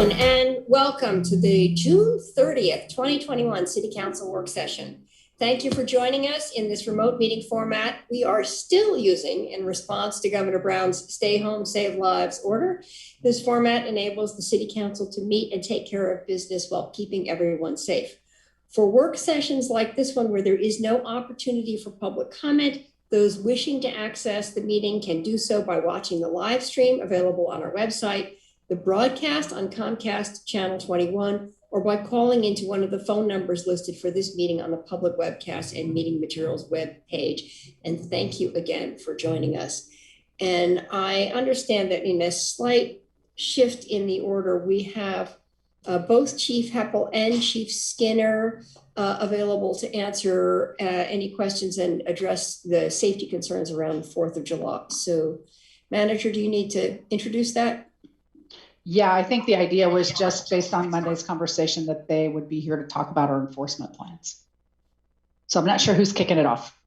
afternoon and welcome to the June 30th, 2021 City Council work session. Thank you for joining us in this remote meeting format we are still using in response to Governor Brown's Stay Home, Save Lives order. This format enables the City Council to meet and take care of business while keeping everyone safe. For work sessions like this one where there is no opportunity for public comment, those wishing to access the meeting can do so by watching the live stream available on our website, the broadcast on Comcast Channel 21, or by calling into one of the phone numbers listed for this meeting on the public webcast and meeting materials web page. And thank you again for joining us. And I understand that in a slight shift in the order, we have both Chief Heppel and Chief Skinner available to answer any questions and address the safety concerns around the 4th of July. So, Manager, do you need to introduce that? Yeah, I think the idea was just based on Monday's conversation that they would be here to talk about our enforcement plans. So I'm not sure who's kicking it off.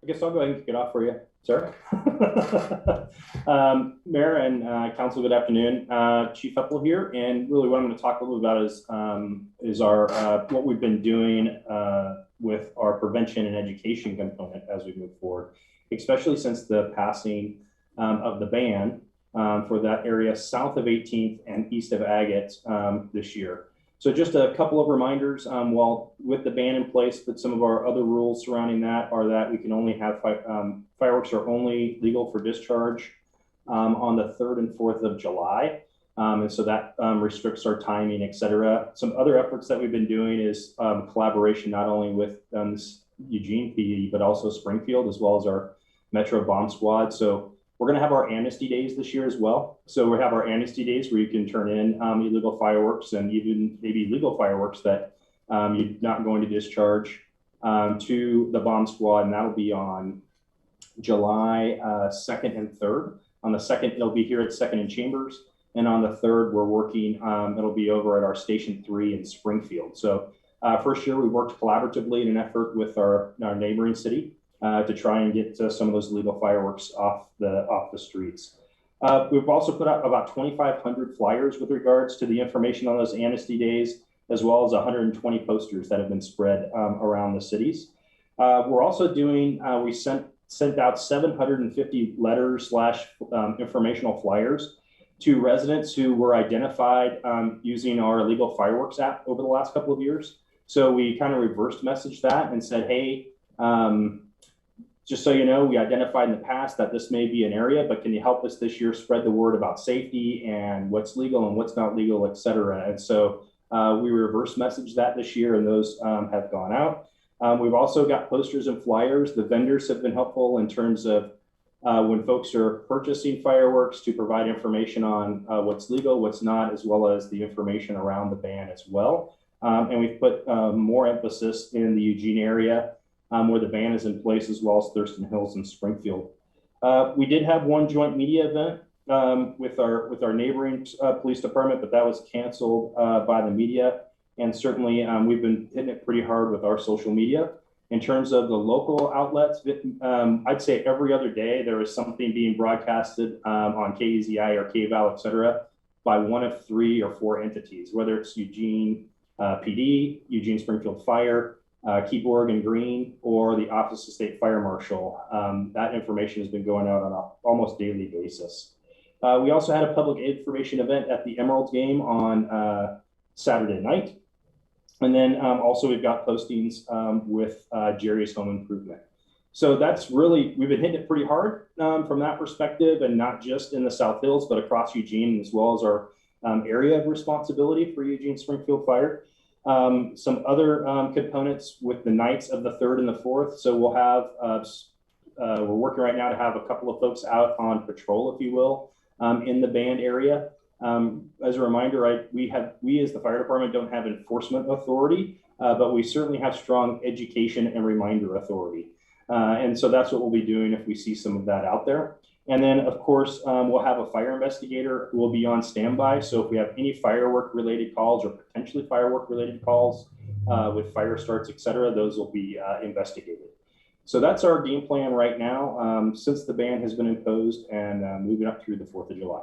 I guess I'll go ahead and kick it off for you, sir. Mayor and Council, good afternoon. Chief Heppel here, and really what I'm going to talk a little about is our what we've been doing with our prevention and education component as we move forward, especially since the passing of the ban for that area south of 18th and east of Agate this year. So just a couple of reminders, while with the ban in place, but some of our other rules surrounding that are that we can only have fireworks are only legal for discharge on the 3rd and 4th of July. And so that restricts our timing, et cetera. Some other efforts that we've been doing is collaboration, not only with Eugene PD, but also Springfield, as well as our Metro Bomb Squad. So we're going to have our amnesty days this year as well. So we have our amnesty days where you can turn in illegal fireworks and even maybe legal fireworks that you're not going to discharge to the bomb squad. And that'll be on July 2nd and 3rd. On the 2nd, it'll be here at 2nd and Chambers. And on the 3rd, we're working, it'll be over at our Station 3 in Springfield. So first year, we worked collaboratively in an effort with our neighboring city to try and get some of those legal fireworks off the streets. We've also put out about 2,500 flyers with regards to the information on those amnesty days, as well as 120 posters that have been spread around the cities. We're also doing, we sent out 750 letters / informational flyers to residents who were identified using our illegal fireworks app over the last couple of years. So we kind of reversed messaged that and said, hey, just so you know, we identified in the past that this may be an area, but can you help us this year spread the word about safety and what's legal and what's not legal, et cetera. And so we reverse messaged that this year, and those have gone out. We've also got posters and flyers. The vendors have been helpful in terms of when folks are purchasing fireworks to provide information on what's legal, what's not, as well as the information around the ban as well. And we've put more emphasis in the Eugene area where the ban is in place, as well as Thurston Hills and Springfield. We did have one joint media event with our neighboring police department, but that was canceled by the media. And certainly we've been hitting it pretty hard with our social media. In terms of the local outlets, I'd say every other day there is something being broadcasted on KEZI or KVAL, et cetera, by one of 3 or 4 entities, whether it's Eugene PD, Eugene Springfield Fire, Keep Oregon Green, or the Office of State Fire Marshal. That information has been going out on an almost daily basis. We also had a public information event at the Emerald game on Saturday night. And then also we've got postings with Jerry's Home Improvement. So that's really, we've been hitting it pretty hard from that perspective, and not just in the South Hills, but across Eugene, as well as our area of responsibility for Eugene Springfield Fire. Some other components with the nights of the 3rd and the 4th. So we'll have, we're working right now to have a couple of folks out on patrol, if you will, in the band area. As a reminder, we as the fire department don't have enforcement authority, but we certainly have strong education and reminder authority. And so that's what we'll be doing if we see some of that out there. And then, of course, we'll have a fire investigator who will be on standby. So if we have any firework related calls or potentially firework related calls with fire starts, et cetera, those will be investigated. So that's our game plan right now, since the ban has been imposed and moving up through the 4th of July.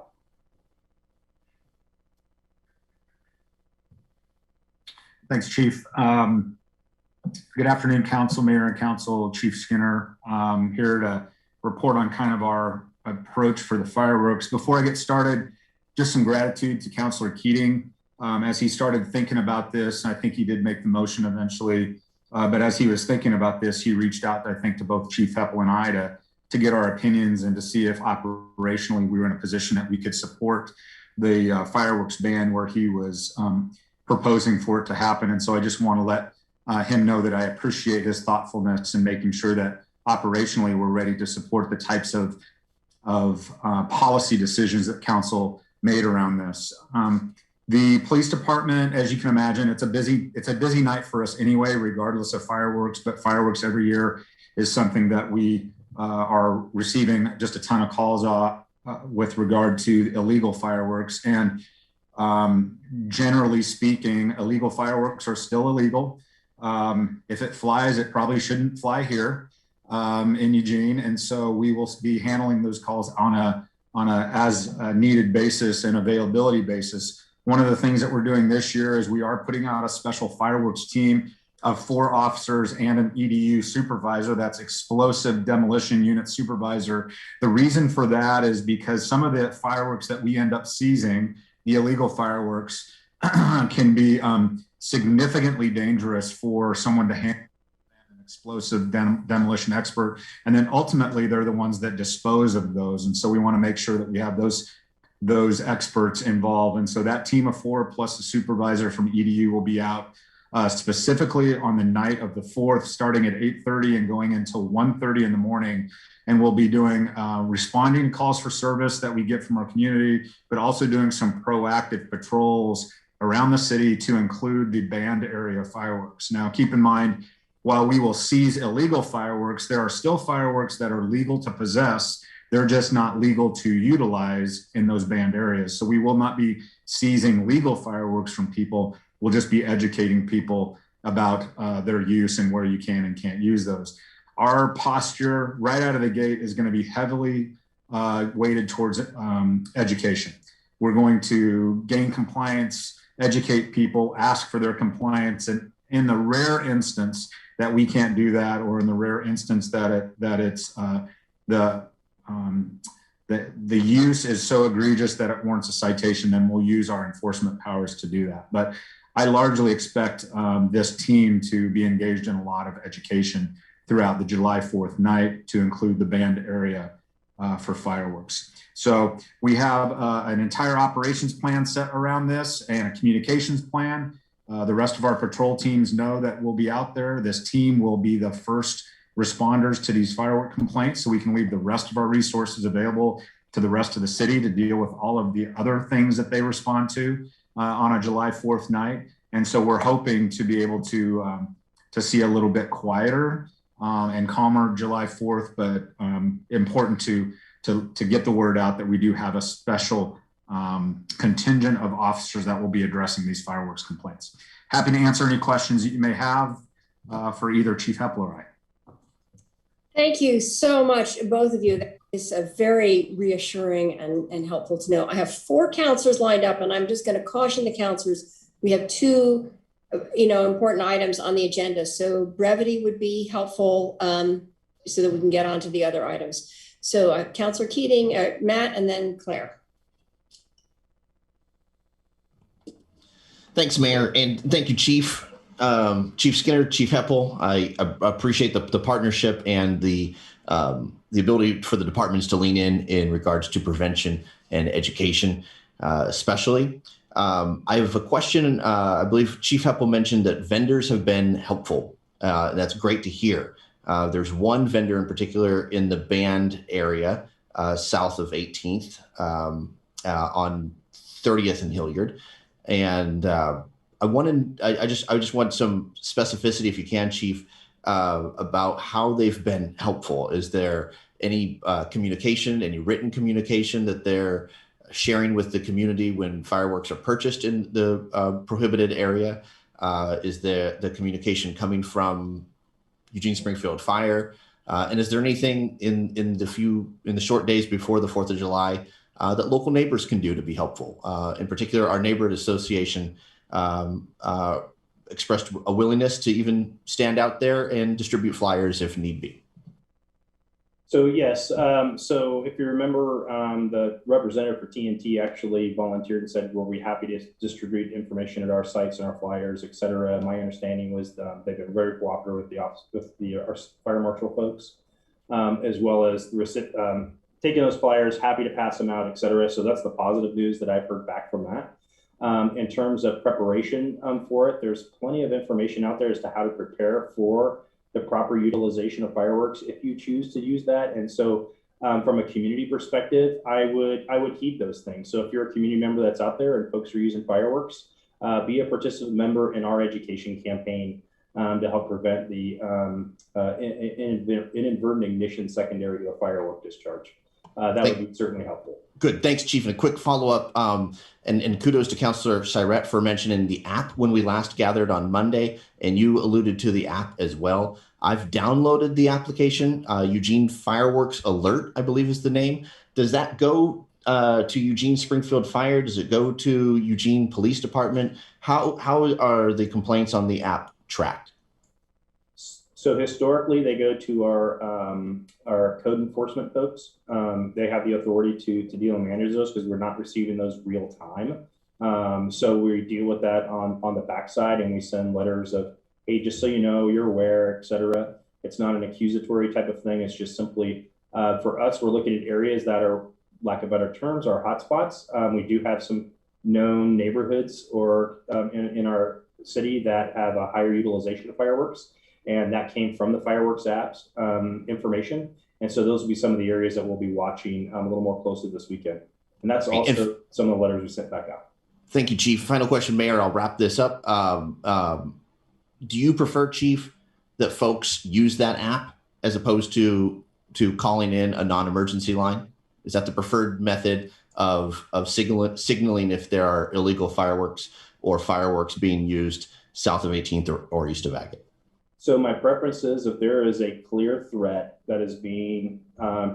Thanks, Chief. Good afternoon, Council, Mayor and Council, Chief Skinner. Here to report on kind of our approach for the fireworks. Before I get started, just some gratitude to Councilor Keating as he started thinking about this. I think he did make the motion eventually, but as he was thinking about this, he reached out, I think, to both Chief Heppel and I to get our opinions and to see if operationally we were in a position that we could support the fireworks ban where he was proposing for it to happen. And so I just want to let him know that I appreciate his thoughtfulness in making sure that operationally we're ready to support the types of policy decisions that council made around this. The police department, as you can imagine, it's a busy night for us anyway, regardless of fireworks, but fireworks every year is something that we are receiving just a ton of calls with regard to illegal fireworks. And generally speaking, illegal fireworks are still illegal. If it flies, it probably shouldn't fly here in Eugene. And so we will be handling those calls on a as needed basis and availability basis. One of the things that we're doing this year is we are putting out a special fireworks team of 4 officers and an EDU supervisor, that's explosive demolition unit supervisor. The reason for that is because some of the fireworks that we end up seizing, the illegal fireworks, can be significantly dangerous for someone to handle, an explosive demolition expert. And then ultimately they're the ones that dispose of those. And so we want to make sure that we have those experts involved. And so that team of 4 plus the supervisor from EDU will be out specifically on the night of the 4th, starting at 8:30 and going until 1:30 in the morning. And we'll be doing responding calls for service that we get from our community, but also doing some proactive patrols around the city to include the banned area fireworks. Now, keep in mind, while we will seize illegal fireworks, there are still fireworks that are legal to possess. They're just not legal to utilize in those banned areas. So we will not be seizing legal fireworks from people. We'll just be educating people about their use and where you can and can't use those. Our posture right out of the gate is going to be heavily weighted towards education. We're going to gain compliance, educate people, ask for their compliance, and in the rare instance that we can't do that, or in the rare instance that the use is so egregious that it warrants a citation, then we'll use our enforcement powers to do that. But I largely expect this team to be engaged in a lot of education throughout the July 4th night to include the banned area for fireworks. So we have an entire operations plan set around this and a communications plan. The rest of our patrol teams know that we'll be out there. This team will be the first responders to these firework complaints, so we can leave the rest of our resources available to the rest of the city to deal with all of the other things that they respond to on a July 4th night. And so we're hoping to be able to see a little bit quieter and calmer July 4th, but important to get the word out that we do have a special contingent of officers that will be addressing these fireworks complaints. Happy to answer any questions that you may have for either Chief Heppel or I. Thank you so much, both of you. That is very reassuring and helpful to know. I have 4 counselors lined up, and I'm just going to caution the counselors. We have 2, important items on the agenda. So brevity would be helpful so that we can get on to the other items. So Counselor Keating, Matt, and then Claire. Thanks, Mayor, and thank you, Chief. Chief Skinner, Chief Heppel, I appreciate the partnership and the ability for the departments to lean in regards to prevention and education, especially. I have a question. I believe Chief Heppel mentioned that vendors have been helpful. That's great to hear. There's one vendor in particular in the banned area south of 18th on 30th and Hilliard, and I just want some specificity, if you can, Chief, about how they've been helpful. Is there any communication, any written communication that they're sharing with the community when fireworks are purchased in the prohibited area? Is there the communication coming from Eugene Springfield Fire And is there anything in the short days before the 4th of July that local neighbors can do to be helpful? In particular, our neighborhood association expressed a willingness to even stand out there and distribute flyers if need be. So yes, so if you remember, the representative for TNT actually volunteered and said, we'll be happy to distribute information at our sites and our flyers, et cetera. My understanding was they've been very cooperative with the office, with our fire marshal folks, as well as the taking those flyers, happy to pass them out, et cetera. So that's the positive news that I've heard back from that. In terms of preparation for it, there's plenty of information out there as to how to prepare for the proper utilization of fireworks if you choose to use that. And so from a community perspective, I would heed those things. So if you're a community member that's out there and folks are using fireworks, be a participant member in our education campaign to help prevent the inadvertent ignition secondary to a firework discharge. That would be certainly helpful. Good. Thanks, Chief. And a quick follow-up, and kudos to Councilor Syrett for mentioning the app when we last gathered on Monday, and you alluded to the app as well. I've downloaded the application, Eugene Fireworks Alert, I believe is the name. Does that go to Eugene Springfield Fire? Does it go to Eugene Police Department? How are the complaints on the app tracked? So historically, they go to our code enforcement folks. They have the authority to deal and manage those because we're not receiving those real time. So we deal with that on the backside, and we send letters of, hey, just so you know, you're aware, et cetera. It's not an accusatory type of thing. It's just simply, for us, we're looking at areas that are, lack of better terms, are hotspots. We do have some known neighborhoods or in our city that have a higher utilization of fireworks. And that came from the fireworks apps information. And so those will be some of the areas that we'll be watching a little more closely this weekend. And that's also some of the letters we sent back out. Thank you, Chief. Final question, Mayor, I'll wrap this up. Do you prefer, Chief, that folks use that app as opposed to calling in a non-emergency line? Is that the preferred method of signaling if there are illegal fireworks or fireworks being used south of 18th or east of Agate? So my preference is if there is a clear threat that is being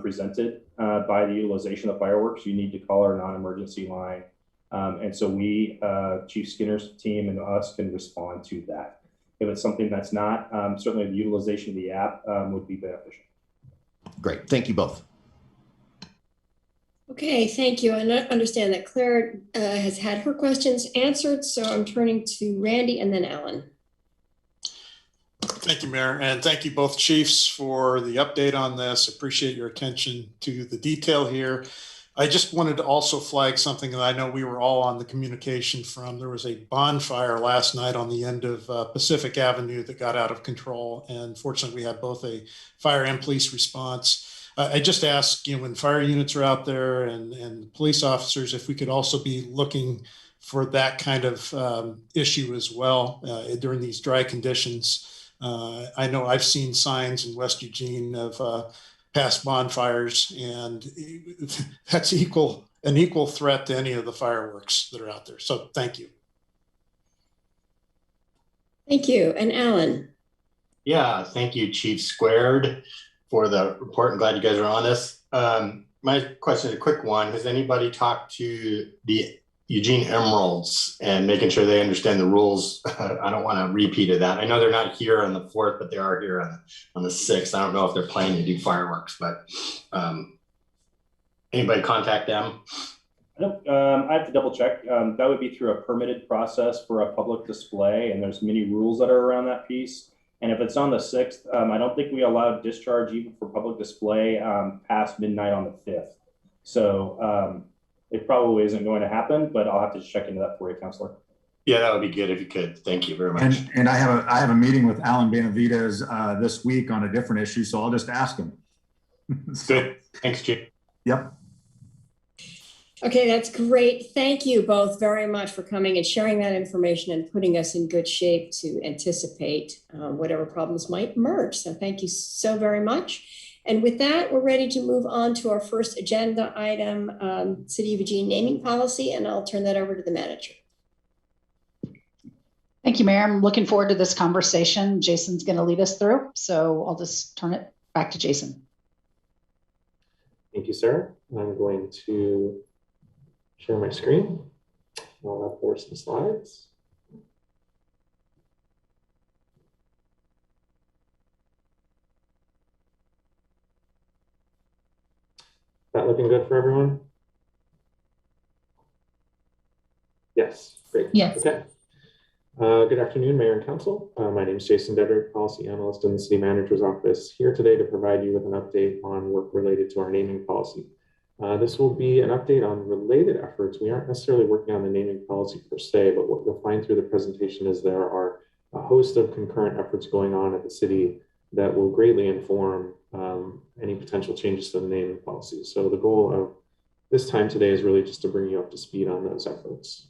presented by the utilization of fireworks, you need to call our non-emergency line. And so we, Chief Skinner's team and us can respond to that. If it's something that's not, certainly the utilization of the app would be beneficial. Great. Thank you both. Okay, thank you. And I understand that Claire has had her questions answered. So I'm turning to Randy and then Alan. Thank you, Mayor, and thank you both chiefs for the update on this. Appreciate your attention to the detail here. I just wanted to also flag something that I know we were all on the communication from. There was a bonfire last night on the end of Pacific Avenue that got out of control. And fortunately, we had both a fire and police response. I just ask, when fire units are out there and police officers, if we could also be looking for that kind of issue as well during these dry conditions. I know I've seen signs in West Eugene of past bonfires, and that's an equal threat to any of the fireworks that are out there. So thank you. Thank you. And Alan. Yeah, thank you, Chief Squared, for the report. I'm glad you guys are on this. My question is a quick one. Has anybody talked to the Eugene Emeralds and making sure they understand the rules? I don't want to repeat of that. I know they're not here on the 4th, but they are here on the 6th. I don't know if they're planning to do fireworks, but anybody contact them? I have to double check. That would be through a permitted process for a public display, and there's many rules that are around that piece. And if it's on the 6th, I don't think we allow discharge even for public display past midnight on the 5th. So it probably isn't going to happen, but I'll have to check into that for you, Counselor. Yeah, that would be good if you could. Thank you very much. And I have a meeting with Alan Benavides this week on a different issue, so I'll just ask him. Good. Thanks, Chief. Yep. Okay, that's great. Thank you both very much for coming and sharing that information and putting us in good shape to anticipate whatever problems might emerge. So thank you so very much. And with that, we're ready to move on to our first agenda item, City of Eugene naming policy, and I'll turn that over to the manager. Thank you, Mayor. I'm looking forward to this conversation. Jason's going to lead us through, so I'll just turn it back to Jason. Thank you, Sarah. I'm going to share my screen for some slides. That looking good for everyone? Yes, great. Yes. Okay. Good afternoon, Mayor and Council. My name is Jason Dedrick, Policy Analyst in the City Manager's Office, here today to provide you with an update on work related to our naming policy. This will be an update on related efforts. We aren't necessarily working on the naming policy per se, but what you'll find through the presentation is there are a host of concurrent efforts going on at the city that will greatly inform any potential changes to the naming policy. So the goal of this time today is really just to bring you up to speed on those efforts.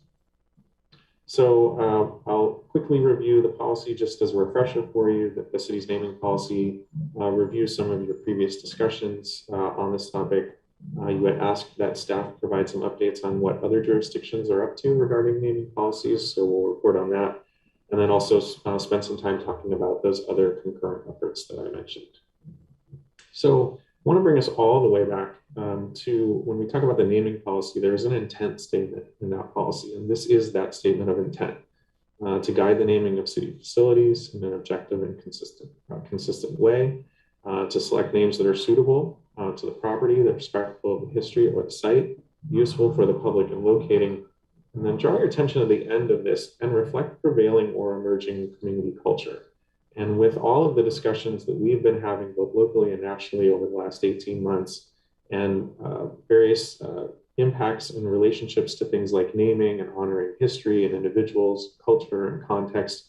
So I'll quickly review the policy just as a refresher for you. That the city's naming policy reviews some of your previous discussions on this topic. You had asked that staff provide some updates on what other jurisdictions are up to regarding naming policies, so we'll report on that. And then also spend some time talking about those other concurrent efforts that I mentioned. So I want to bring us all the way back to when we talk about the naming policy, there's an intent statement in that policy. And this is that statement of intent to guide the naming of city facilities in an objective and consistent way, to select names that are suitable to the property, that are respectful of the history or the site, useful for the public in locating, and then draw your attention to the end of this and reflect prevailing or emerging community culture. And with all of the discussions that we've been having both locally and nationally over the last 18 months and various impacts and relationships to things like naming and honoring history and individuals, culture and context,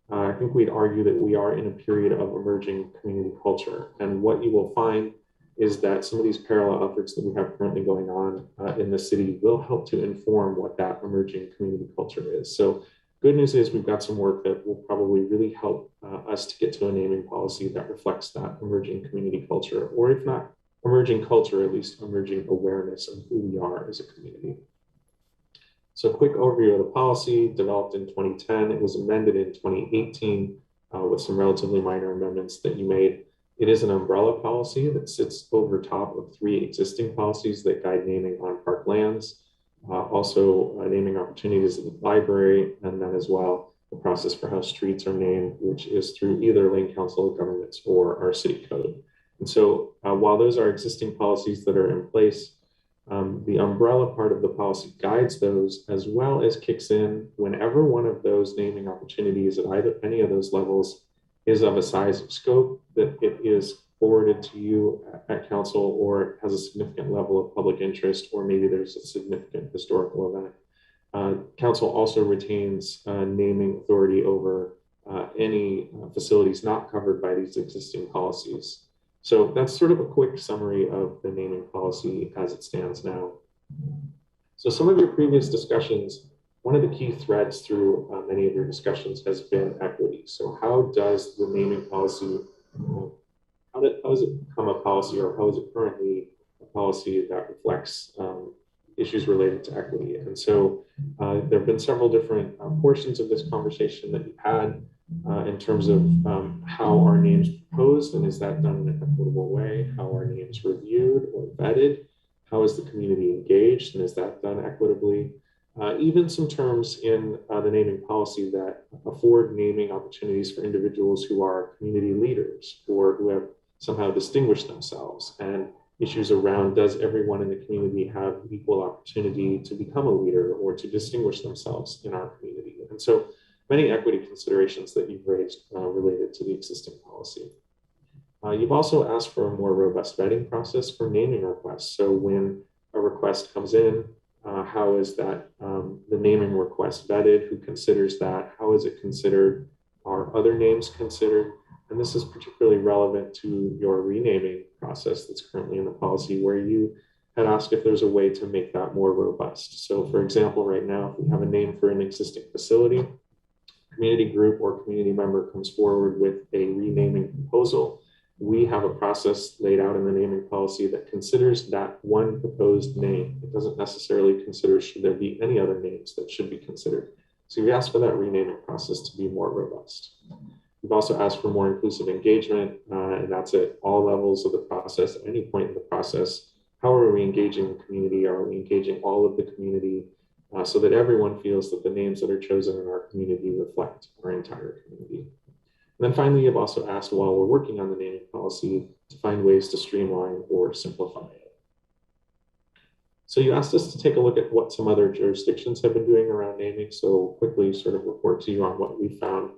I think we'd argue that we are in a period of emerging community culture. And what you will find is that some of these parallel efforts that we have currently going on in the city will help to inform what that emerging community culture is. So good news is we've got some work that will probably really help us to get to a naming policy that reflects that emerging community culture, or if not emerging culture, at least emerging awareness of who we are as a community. So a quick overview of the policy: developed in 2010, it was amended in 2018 with some relatively minor amendments that you made. It is an umbrella policy that sits over top of 3 existing policies that guide naming on park lands. Also naming opportunities at the library, and then as well the process for how streets are named, which is through either Lane Council of Governments or our city code. And so while those are existing policies that are in place, the umbrella part of the policy guides those as well as kicks in whenever one of those naming opportunities at any of those levels is of a size of scope that it is forwarded to you at council, or has a significant level of public interest, or maybe there's a significant historical event. Council also retains naming authority over any facilities not covered by these existing policies. So that's sort of a quick summary of the naming policy as it stands now. So some of your previous discussions, one of the key threads through many of your discussions has been equity. So how does the naming policy, how does it become a policy, or how is it currently a policy that reflects issues related to equity? And so there have been several different portions of this conversation that you've had in terms of how our names proposed, and is that done in an equitable way? How are names reviewed or vetted? How is the community engaged, and is that done equitably? Even some terms in the naming policy that afford naming opportunities for individuals who are community leaders or who have somehow distinguished themselves, and issues around, does everyone in the community have equal opportunity to become a leader or to distinguish themselves in our community? And so many equity considerations that you've raised related to the existing policy. You've also asked for a more robust vetting process for naming requests. So when a request comes in, how is that the naming request vetted? Who considers that? How is it considered? Are other names considered? And this is particularly relevant to your renaming process that's currently in the policy, where you had asked if there's a way to make that more robust. So for example, right now, if we have a name for an existing facility, community group or community member comes forward with a renaming proposal, we have a process laid out in the naming policy that considers that one proposed name. It doesn't necessarily consider should there be any other names that should be considered. So we asked for that renaming process to be more robust. We've also asked for more inclusive engagement, and that's at all levels of the process, at any point in the process. How are we engaging the community? Are we engaging all of the community so that everyone feels that the names that are chosen in our community reflect our entire community? And then finally, you've also asked, while we're working on the naming policy, to find ways to streamline or simplify it. So you asked us to take a look at what some other jurisdictions have been doing around naming. So quickly sort of report to you on what we found.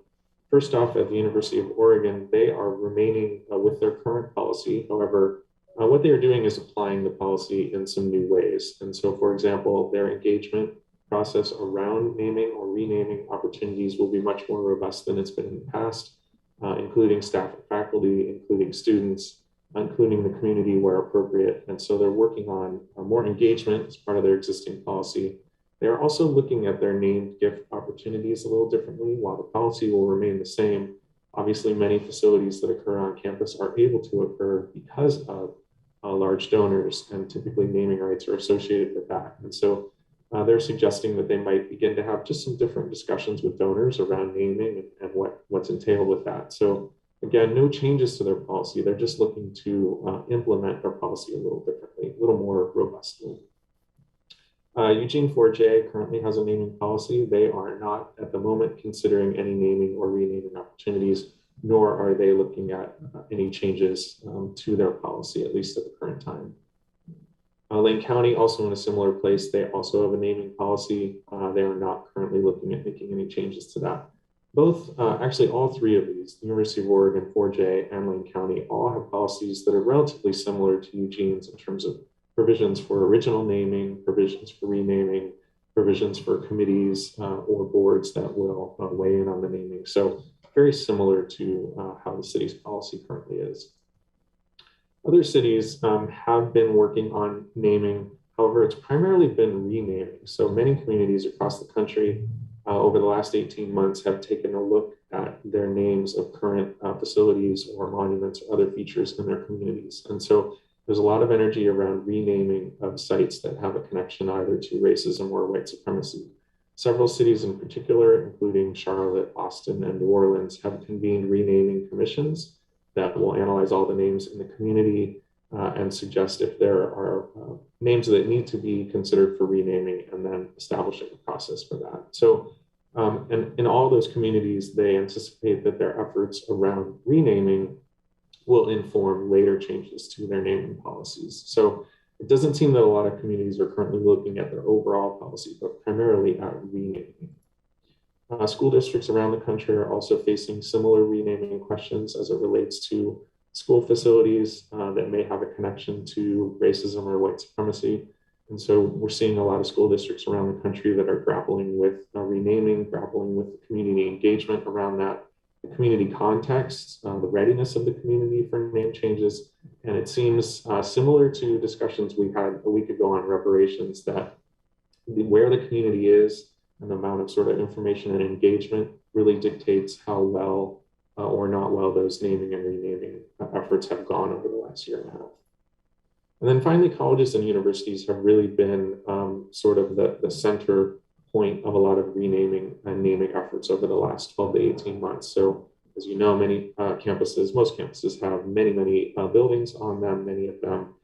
First off, at the University of Oregon, they are remaining with their current policy. However, what they are doing is applying the policy in some new ways. And so, for example, their engagement process around naming or renaming opportunities will be much more robust than it's been in the past, including staff and faculty, including students, including the community where appropriate. And so they're working on more engagement as part of their existing policy. They're also looking at their named gift opportunities a little differently. While the policy will remain the same, obviously many facilities that occur on campus are able to occur because of large donors, and typically naming rights are associated with that. And so they're suggesting that they might begin to have just some different discussions with donors around naming and what's entailed with that. So again, no changes to their policy. They're just looking to implement their policy a little differently, a little more robustly. Eugene 4J currently has a naming policy. They are not at the moment considering any naming or renaming opportunities, nor are they looking at any changes to their policy, at least at the current time. Lane County, also in a similar place, they also have a naming policy. They are not currently looking at making any changes to that. Both, actually all three of these, the University of Oregon, 4J, and Lane County, all have policies that are relatively similar to Eugene's in terms of provisions for original naming, provisions for renaming, provisions for committees or boards that will weigh in on the naming. So very similar to how the city's policy currently is. Other cities have been working on naming. However, it's primarily been renaming. So many communities across the country over the last 18 months have taken a look at their names of current facilities or monuments or other features in their communities. And so there's a lot of energy around renaming of sites that have a connection either to racism or white supremacy. Several cities in particular, including Charlotte, Austin, and New Orleans, have convened renaming commissions that will analyze all the names in the community and suggest if there are names that need to be considered for renaming, and then establishing a process for that. So, and in all those communities, they anticipate that their efforts around renaming will inform later changes to their naming policies. So it doesn't seem that a lot of communities are currently looking at their overall policy, but primarily at renaming. School districts around the country are also facing similar renaming questions as it relates to school facilities that may have a connection to racism or white supremacy. And so we're seeing a lot of school districts around the country that are grappling with renaming, grappling with the community engagement around that, the community context, the readiness of the community for name changes. And it seems similar to discussions we had a week ago on reparations, that where the community is and the amount of sort of information and engagement really dictates how well or not well those naming and renaming efforts have gone over the last year and a half. And then finally, colleges and universities have really been sort of the center point of a lot of renaming and naming efforts over the last 12 to 18 months. So as you know, many campuses, most campuses have many buildings on them, many of them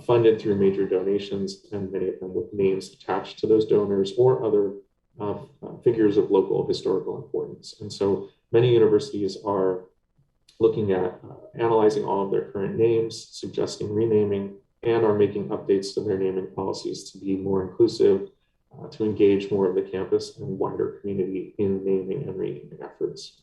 funded through major donations, and many of them with names attached to those donors or other figures of local historical importance. And so many universities are looking at analyzing all of their current names, suggesting renaming, and are making updates to their naming policies to be more inclusive, to engage more of the campus and wider community in naming and renaming efforts.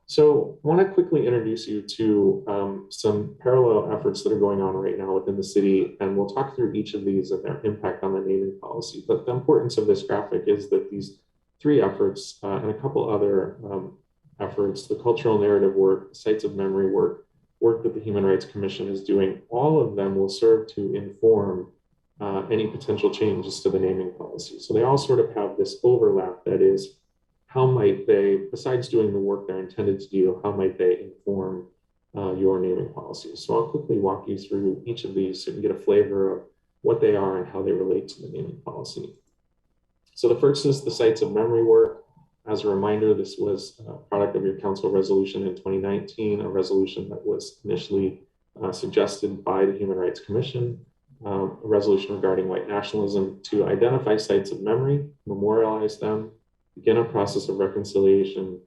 So I want to quickly introduce you to some parallel efforts that are going on right now within the city, and we'll talk through each of these and their impact on the naming policy. But the importance of this graphic is that these three efforts and a couple other efforts, the cultural narrative work, sites of memory work, work that the Human Rights Commission is doing, all of them will serve to inform any potential changes to the naming policy. So they all sort of have this overlap, that is, how might they, besides doing the work they're intended to do, how might they inform your naming policy? So I'll quickly walk you through each of these so you can get a flavor of what they are and how they relate to the naming policy. So the first is the sites of memory work. As a reminder, this was a product of your council resolution in 2019, a resolution that was initially suggested by the Human Rights Commission, a resolution regarding white nationalism to identify sites of memory, memorialize them, begin a process of reconciliation,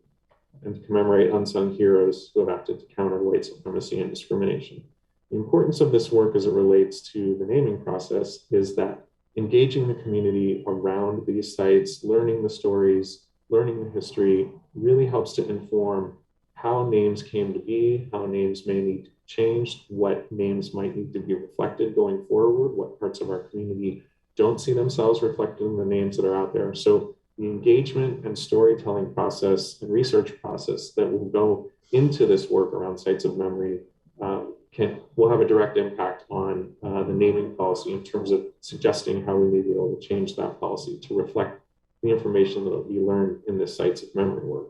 and to commemorate unsung heroes who have acted to counter white supremacy and discrimination. The importance of this work as it relates to the naming process is that engaging the community around these sites, learning the stories, learning the history, really helps to inform how names came to be, how names may need to be changed, what names might need to be reflected going forward, what parts of our community don't see themselves reflected in the names that are out there. So the engagement and storytelling process and research process that will go into this work around sites of memory will have a direct impact on the naming policy in terms of suggesting how we may be able to change that policy to reflect the information that we learned in this sites of memory work.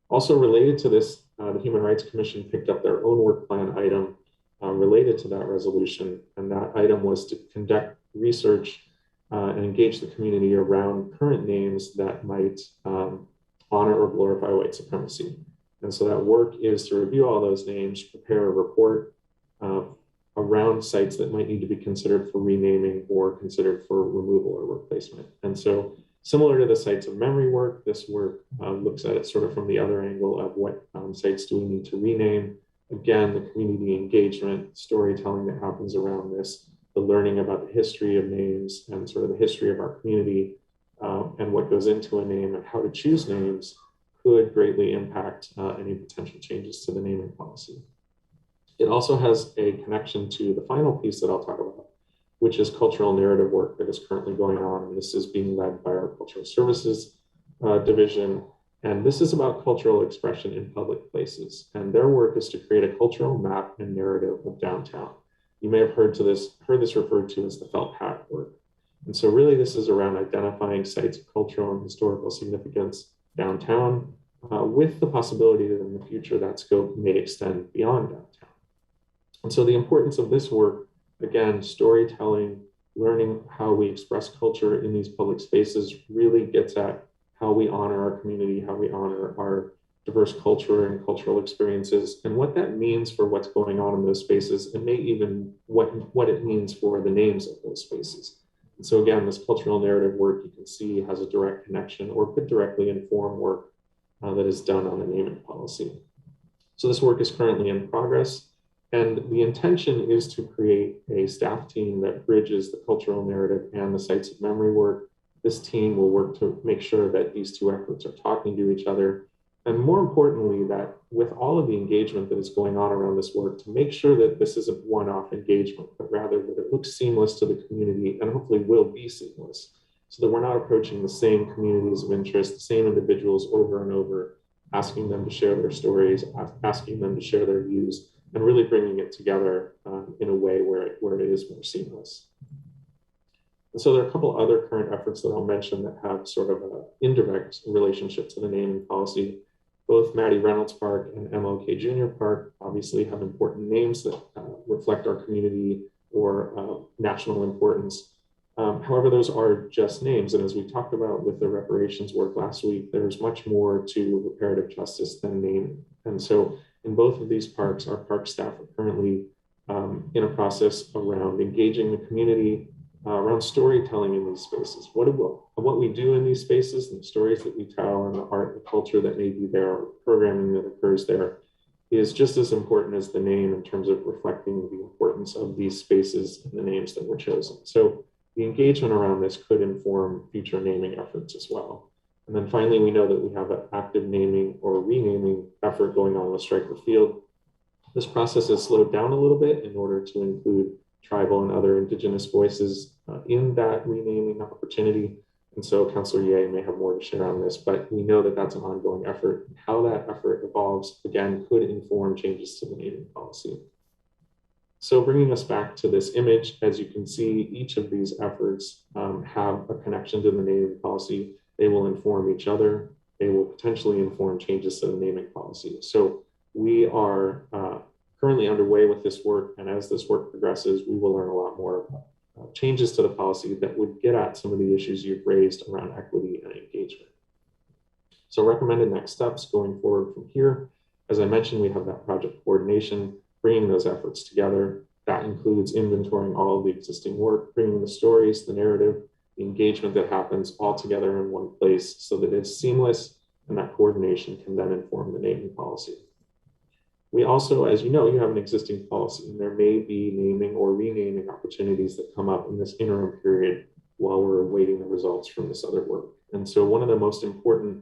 Also related to this, the Human Rights Commission picked up their own work plan item related to that resolution, and that item was to conduct research and engage the community around current names that might honor or glorify white supremacy. And so that work is to review all those names, prepare a report around sites that might need to be considered for renaming or considered for removal or replacement. And so similar to the sites of memory work, this work looks at it sort of from the other angle of what sites do we need to rename. Again, the community engagement, storytelling that happens around this, the learning about the history of names and sort of the history of our community and what goes into a name and how to choose names could greatly impact any potential changes to the naming policy. It also has a connection to the final piece that I'll talk about, which is cultural narrative work that is currently going on. And this is being led by our Cultural Services Division. And this is about cultural expression in public places. And their work is to create a cultural map and narrative of downtown. You may have heard this referred to as the felt hat work. And so really this is around identifying sites of cultural and historical significance downtown with the possibility that in the future that scope may extend beyond downtown. And so the importance of this work, again, storytelling, learning how we express culture in these public spaces really gets at how we honor our community, how we honor our diverse culture and cultural experiences, and what that means for what's going on in those spaces, and may even what it means for the names of those spaces. And so again, this cultural narrative work you can see has a direct connection or could directly inform work that is done on the naming policy. So this work is currently in progress. And the intention is to create a staff team that bridges the cultural narrative and the sites of memory work. This team will work to make sure that these two efforts are talking to each other. And more importantly, that with all of the engagement that is going on around this work, to make sure that this isn't one-off engagement, but rather that it looks seamless to the community and hopefully will be seamless, so that we're not approaching the same communities of interest, the same individuals over and over, asking them to share their stories, asking them to share their views, and really bringing it together in a way where it is more seamless. And so there are a couple other current efforts that I'll mention that have sort of an indirect relationship to the naming policy. Both Maddie Reynolds Park and MLK Junior Park obviously have important names that reflect our community or national importance. However, those are just names. And as we talked about with the reparations work last week, there's much more to reparative justice than naming. And so in both of these parks, our park staff are currently in a process around engaging the community, around storytelling in these spaces. What we do in these spaces and the stories that we tell and the art and culture that may be there, or programming that occurs there, is just as important as the name in terms of reflecting the importance of these spaces and the names that were chosen. So the engagement around this could inform future naming efforts as well. And then finally, we know that we have an active naming or renaming effort going on with Stryker Field. This process has slowed down a little bit in order to include tribal and other indigenous voices in that renaming opportunity. And so Councilor Ye may have more to share on this, but we know that that's an ongoing effort. How that effort evolves, again, could inform changes to the naming policy. So bringing us back to this image, as you can see, each of these efforts have a connection to the naming policy. They will inform each other. They will potentially inform changes to the naming policy. So we are currently underway with this work. And as this work progresses, we will learn a lot more about changes to the policy that would get at some of the issues you've raised around equity and engagement. So recommended next steps going forward from here. As I mentioned, we have that project coordination, bringing those efforts together. That includes inventorying all of the existing work, bringing the stories, the narrative, the engagement that happens all together in one place so that it's seamless, and that coordination can then inform the naming policy. We also, as you know, you have an existing policy, and there may be naming or renaming opportunities that come up in this interim period while we're awaiting the results from this other work. And so one of the most important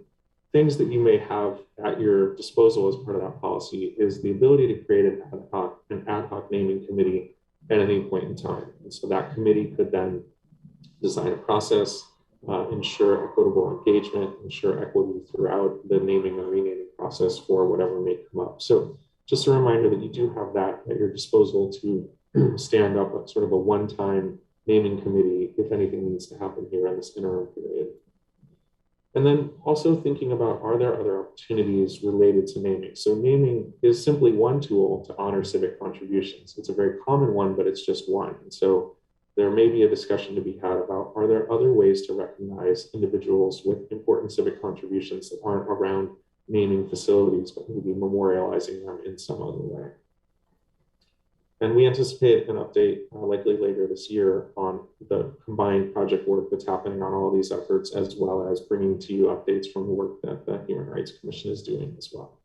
things that you may have at your disposal as part of that policy is the ability to create an ad hoc naming committee at any point in time. And so that committee could then design a process, ensure equitable engagement, ensure equity throughout the naming and renaming process for whatever may come up. So just a reminder that you do have that at your disposal to stand up a sort of a one-time naming committee if anything needs to happen here in this interim period. And then also thinking about, are there other opportunities related to naming? So naming is simply one tool to honor civic contributions. It's a very common one, but it's just one. And so there may be a discussion to be had about, are there other ways to recognize individuals with important civic contributions that aren't around naming facilities, but maybe memorializing them in some other way? And we anticipate an update likely later this year on the combined project work that's happening on all of these efforts, as well as bringing to you updates from the work that the Human Rights Commission is doing as well.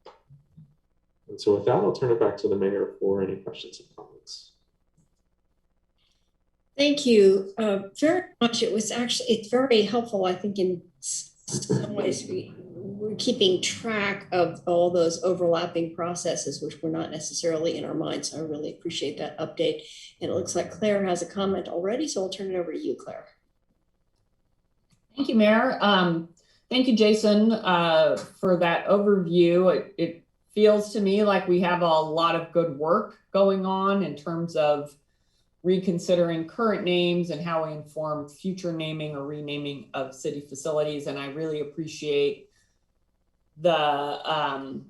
And so with that, I'll turn it back to the mayor for any questions and comments. Thank you very much. It's very helpful, I think, in some ways. We're keeping track of all those overlapping processes, which were not necessarily in our minds. So I really appreciate that update. And it looks like Claire has a comment already, so I'll turn it over to you, Claire. Thank you, Mayor. Thank you, Jason, for that overview. It feels to me like we have a lot of good work going on in terms of reconsidering current names and how we inform future naming or renaming of city facilities. And I really appreciate the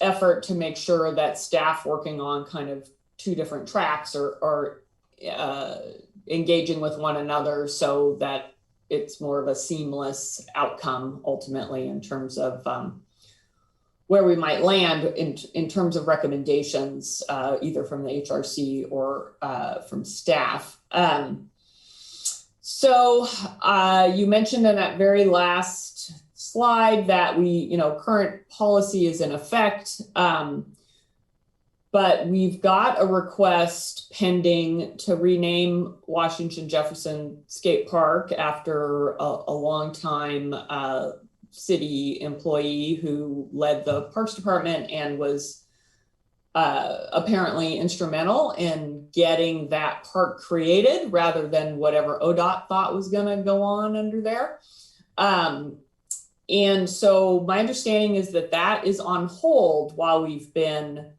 effort to make sure that staff working on kind of two different tracks are engaging with one another so that it's more of a seamless outcome ultimately in terms of where we might land in terms of recommendations, either from the HRC or from staff. So you mentioned in that very last slide that current policy is in effect, but we've got a request pending to rename Washington Jefferson Skate Park after a long time city employee who led the Parks Department and was apparently instrumental in getting that park created rather than whatever ODOT thought was going to go on under there. And so my understanding is that that is on hold while we've been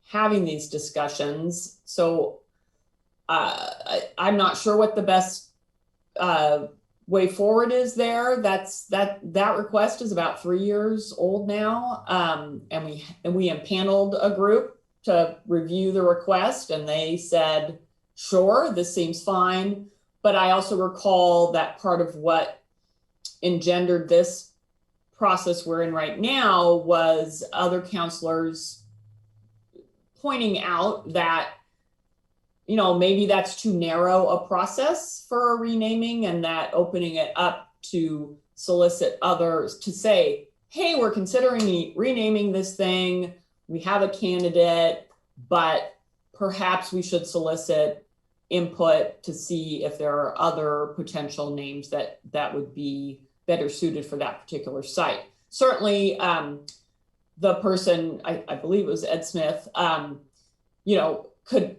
having these discussions. So I'm not sure what the best way forward is there. That request is about 3 years old now. And we impaneled a group to review the request, and they said, sure, this seems fine. But I also recall that part of what engendered this process we're in right now was other counselors pointing out that, maybe that's too narrow a process for a renaming, and that opening it up to solicit others to say, hey, we're considering renaming this thing. We have a candidate, but perhaps we should solicit input to see if there are other potential names that would be better suited for that particular site. Certainly, the person, I believe it was Ed Smith, could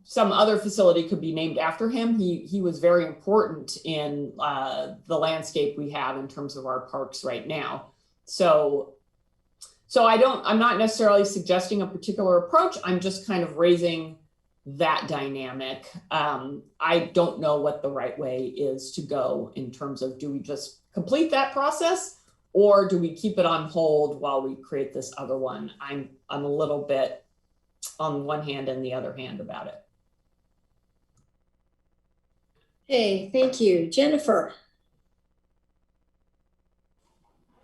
some other facility could be named after him. He was very important in the landscape we have in terms of our parks right now. So I'm not necessarily suggesting a particular approach. I'm just kind of raising that dynamic. I don't know what the right way is to go in terms of, do we just complete that process or do we keep it on hold while we create this other one? I'm a little bit on one hand and the other hand about it. Hey, thank you. Jennifer.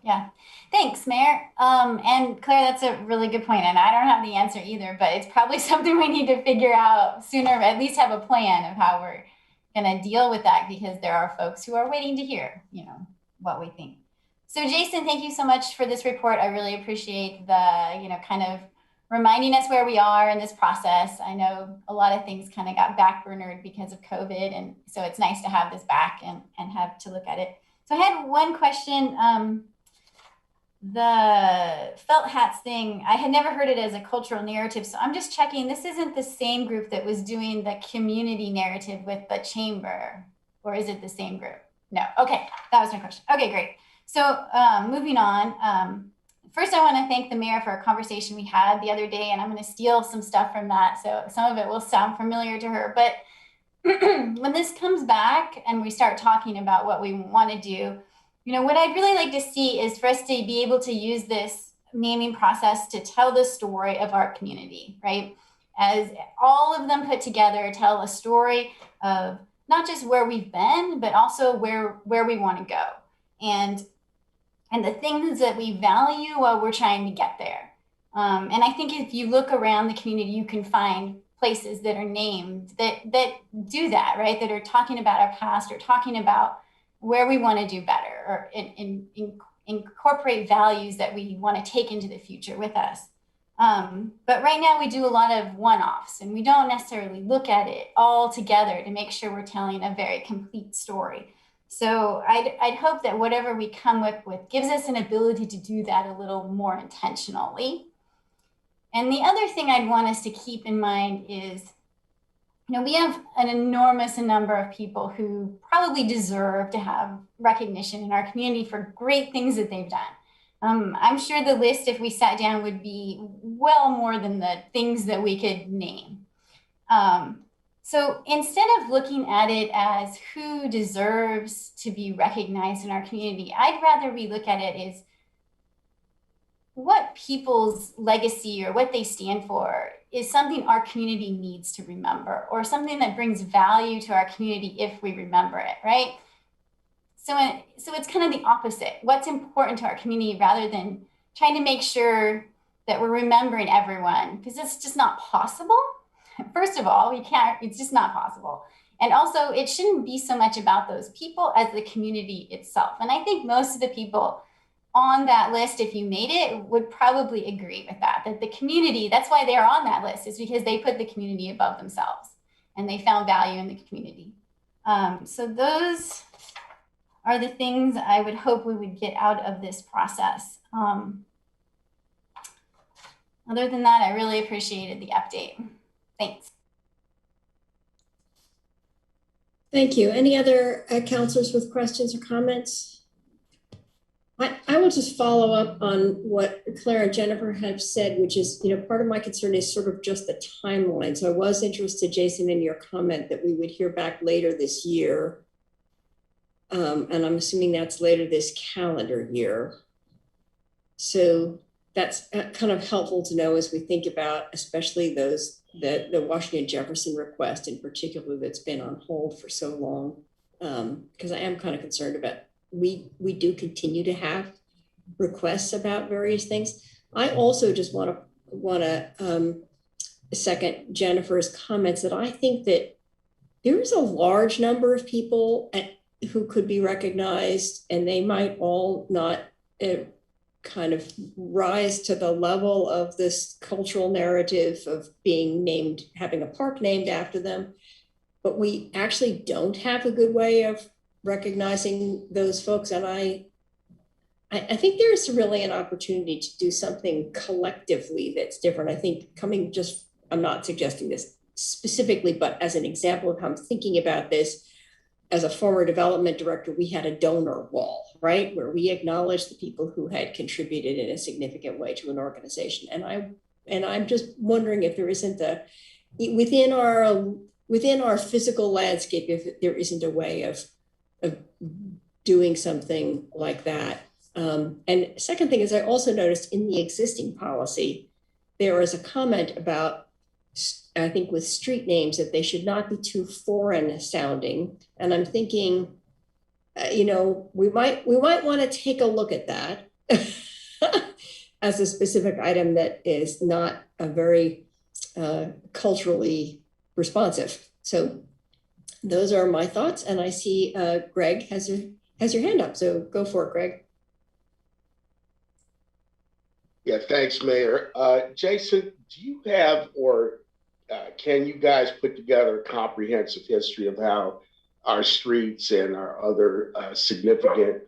Yeah. Thanks, Mayor. And Claire, that's a really good point. And I don't have the answer either, but it's probably something we need to figure out sooner, at least have a plan of how we're going to deal with that, because there are folks who are waiting to hear, what we think. So Jason, thank you so much for this report. I really appreciate the, kind of reminding us where we are in this process. I know a lot of things kind of got backburnered because of COVID. And so it's nice to have this back and have to look at it. So I had one question. The felt hats thing, I had never heard it as a cultural narrative. So I'm just checking, this isn't the same group that was doing the community narrative with the chamber, or is it the same group? No. Okay. That was my question. Okay, great. So moving on. First, I want to thank the mayor for a conversation we had the other day, and I'm going to steal some stuff from that. So some of it will sound familiar to her, but when this comes back and we start talking about what we want to do, what I'd really like to see is for us to be able to use this naming process to tell the story of our community, right? As all of them put together, tell a story of not just where we've been, but also where we want to go. And the things that we value while we're trying to get there. And I think if you look around the community, you can find places that are named that do that, right? That are talking about our past or talking about where we want to do better, or incorporate values that we want to take into the future with us. But right now we do a lot of one-offs, and we don't necessarily look at it all together to make sure we're telling a very complete story. So I'd hope that whatever we come up with gives us an ability to do that a little more intentionally. And the other thing I'd want us to keep in mind is, we have an enormous number of people who probably deserve to have recognition in our community for great things that they've done. I'm sure the list, if we sat down, would be well more than the things that we could name. So instead of looking at it as who deserves to be recognized in our community, I'd rather we look at it as what people's legacy or what they stand for is something our community needs to remember, or something that brings value to our community if we remember it, right? So it's kind of the opposite. What's important to our community, rather than trying to make sure that we're remembering everyone, because it's just not possible. First of all, it's just not possible. And also, it shouldn't be so much about those people as the community itself. And I think most of the people on that list, if you made it, would probably agree with that the community, that's why they're on that list, is because they put the community above themselves and they found value in the community. So those are the things I would hope we would get out of this process. Other than that, I really appreciated the update. Thanks. Thank you. Any other counselors with questions or comments? I will just follow up on what Claire and Jennifer have said, which is, part of my concern is sort of just the timeline. So I was interested, Jason, in your comment that we would hear back later this year. And I'm assuming that's later this calendar year. So that's kind of helpful to know as we think about, especially the Washington Jefferson request in particular that's been on hold for so long. Because I am kind of concerned about, we do continue to have requests about various things. I also just want to second Jennifer's comments that I think that there is a large number of people who could be recognized, and they might all not kind of rise to the level of this cultural narrative of being named, having a park named after them. But we actually don't have a good way of recognizing those folks. And I think there's really an opportunity to do something collectively that's different. I think I'm not suggesting this specifically, but as an example of how I'm thinking about this, as a former development director, we had a donor wall, right? Where we acknowledged the people who had contributed in a significant way to an organization. And I'm just wondering if there isn't within our physical landscape, if there isn't a way of doing something like that. And second thing is, I also noticed in the existing policy, there is a comment about, I think with street names, that they should not be too foreign sounding. And I'm thinking, we might want to take a look at that. as a specific item that is not a very culturally responsive. So those are my thoughts. And I see Greg has your hand up. So go for it, Greg. Yeah, thanks, Mayor. Jason, do you have or can you guys put together a comprehensive history of how our streets and our other significant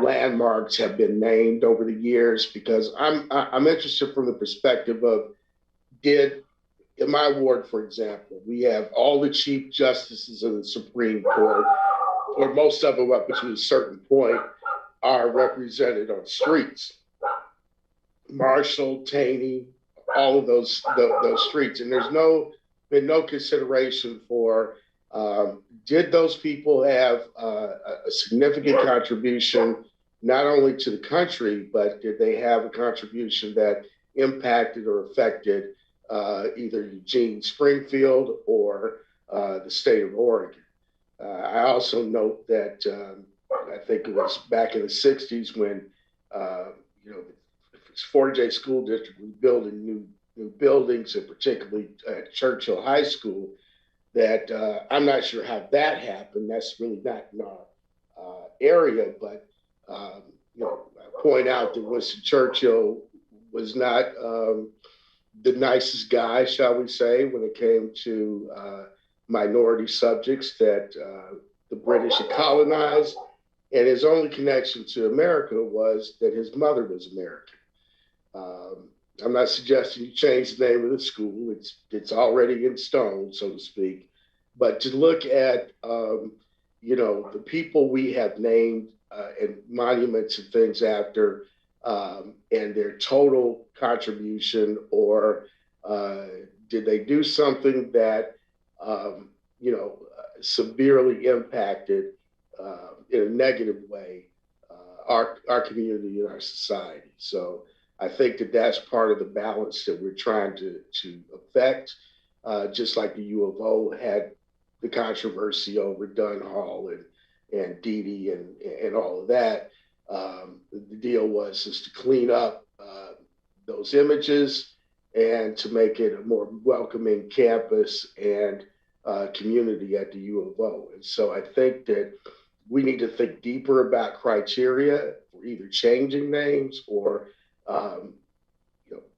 landmarks have been named over the years? Because I'm interested from the perspective of in my ward, for example, we have all the chief justices of the Supreme Court, or most of them up to a certain point, are represented on streets. Marshall, Taney, all of those streets, and there's been no consideration for did those people have a significant contribution not only to the country, but did they have a contribution that impacted or affected either Eugene, Springfield, or the state of Oregon? I also note that I think it was back in the 60s when Fort J School District was building new buildings, and particularly at Churchill High School, that I'm not sure how that happened. That's really not in our area, but I point out that Winston Churchill was not the nicest guy, shall we say, when it came to minority subjects that the British had colonized. And his only connection to America was that his mother was American. I'm not suggesting you change the name of the school. It's already in stone, so to speak. But to look at, the people we have named and monuments and things after, and their total contribution, or did they do something that, severely impacted in a negative way our community and our society? So I think that that's part of the balance that we're trying to affect. Just like the U of O had the controversy over Dunn Hall and Dede and all of that. The deal was just to clean up those images and to make it a more welcoming campus and community at the U of O. And so I think that we need to think deeper about criteria for either changing names or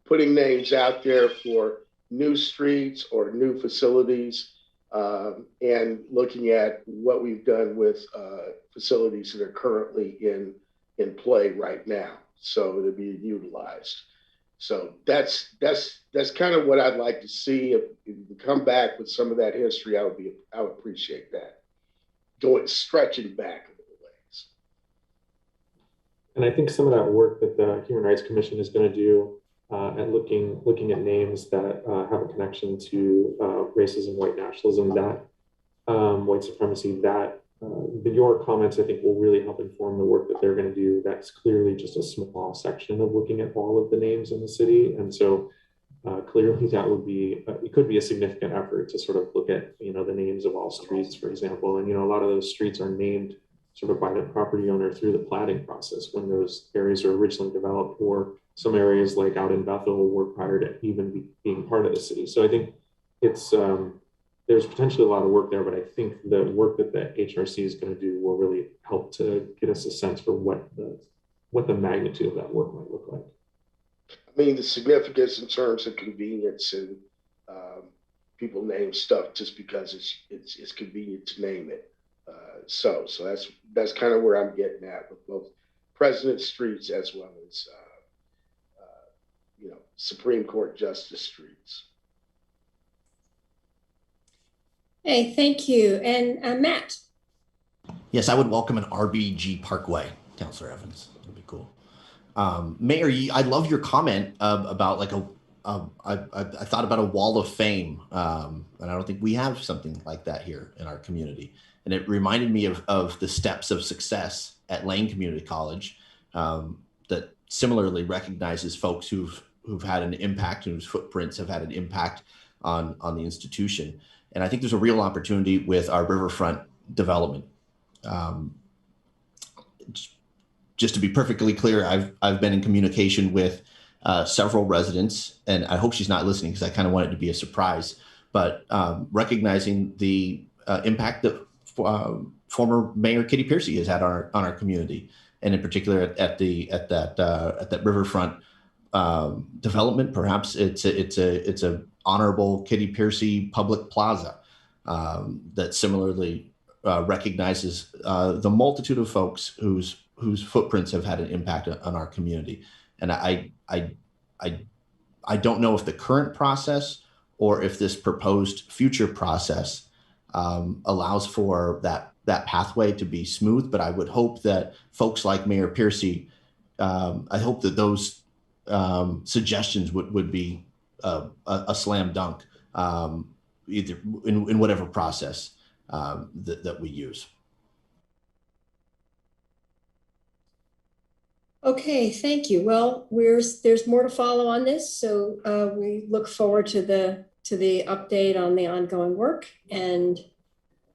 putting names out there for new streets or new facilities, and looking at what we've done with facilities that are currently in play right now, so they're being utilized. So that's kind of what I'd like to see. If you come back with some of that history, I would appreciate that. Stretching back a little ways. And I think some of that work that the Human Rights Commission is going to do and looking at names that have a connection to racism, white nationalism, that white supremacy, that your comments, I think, will really help inform the work that they're going to do. That's clearly just a small section of looking at all of the names in the city. And so clearly that would be, it could be a significant effort to sort of look at, the names of all streets, for example. And, a lot of those streets are named sort of by the property owner through the platting process when those areas were originally developed, or some areas like out in Bethel were prior to even being part of the city. So I think it's, there's potentially a lot of work there, but I think the work that the HRC is going to do will really help to get us a sense for what the magnitude of that work might look like. I mean, the significance in terms of convenience, and people name stuff just because it's convenient to name it. So that's kind of where I'm getting at with both President Streets as well as Supreme Court Justice Streets. Hey, thank you. And Matt. Yes, I would welcome an RBG Parkway, Councilor Evans. That'd be cool. Mayor, I love your comment about like I thought about a wall of fame, and I don't think we have something like that here in our community. And it reminded me of the steps of success at Lane Community College that similarly recognizes folks who've had an impact and whose footprints have had an impact on the institution. And I think there's a real opportunity with our riverfront development. just to be perfectly clear, I've been in communication with several residents, and I hope she's not listening because I kind of want it to be a surprise. But recognizing the impact that former Mayor Kitty Piercy has had on our community, and in particular at that riverfront development. Perhaps it's a honorable Kitty Piercy public plaza that similarly recognizes the multitude of folks whose footprints have had an impact on our community. And I don't know if the current process or if this proposed future process allows for that pathway to be smooth, but I would hope that folks like Mayor Piercy, I hope that those suggestions would be a slam dunk, either in whatever process that we use. Okay, thank you. Well, there's more to follow on this, so we look forward to the update on the ongoing work. And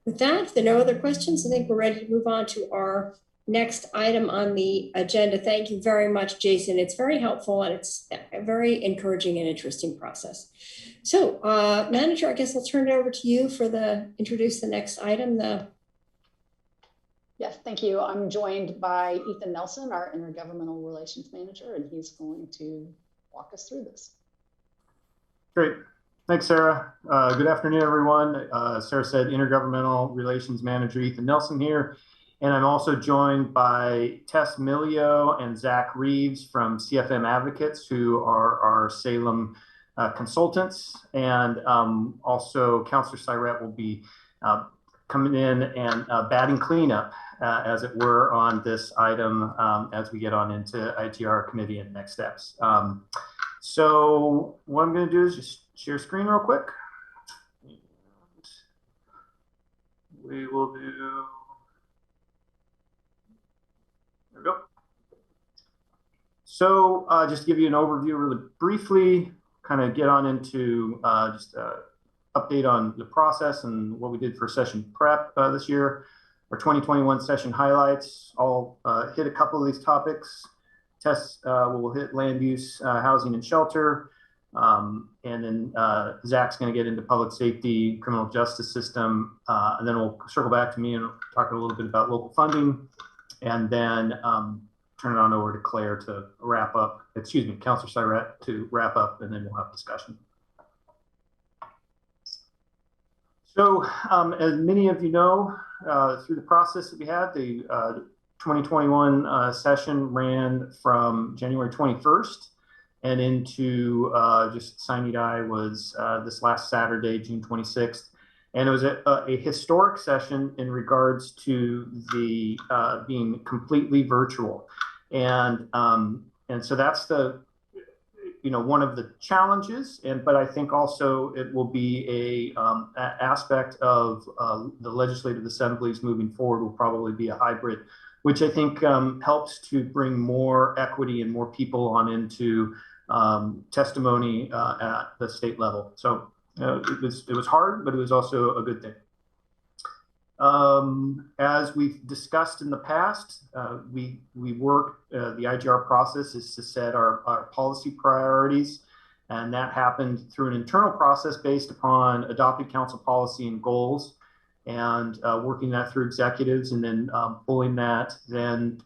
with that, if there are no other questions, I think we're ready to move on to our next item on the agenda. Thank you very much, Jason. It's very helpful and it's a very encouraging and interesting process. So, Manager, I guess I'll turn it over to you for introduce the next item. Yes, thank you. I'm joined by Ethan Nelson, our Intergovernmental Relations Manager, and he's going to walk us through this. Great. Thanks, Sarah. Good afternoon, everyone. Sarah said Intergovernmental Relations Manager Ethan Nelson here. And I'm also joined by Tess Milio and Zach Reeves from CFM Advocates, who are our Salem consultants. And also Councilor Syrett will be coming in and batting cleanup, as it were, on this item as we get on into IGR committee and next steps. So what I'm going to do is just share screen real quick. We will do, there we go. So just to give you an overview really briefly, kind of get on into just update on the process and what we did for session prep this year. Our 2021 session highlights. I'll hit a couple of these topics. Tess will hit land use, housing and shelter. And then Zach's going to get into public safety, criminal justice system. And then we'll circle back to me and talk a little bit about local funding. And then turn it on over to Claire to wrap up, excuse me, Councilor Syrett to wrap up, and then we'll have discussion. So as many of you know, through the process that we had, the 2021 session ran from January 21st and into just sine die was this last Saturday, June 26th. And it was a historic session in regards to the being completely virtual. And so that's one of the challenges, but I think also it will be a aspect of the Legislative Assemblies moving forward will probably be a hybrid, which I think helps to bring more equity and more people on into testimony at the state level. So it was hard, but it was also a good thing. As we've discussed in the past, we work, the IGR process is to set our policy priorities, and that happened through an internal process based upon adopted council policy and goals, and working that through executives, and then pulling that then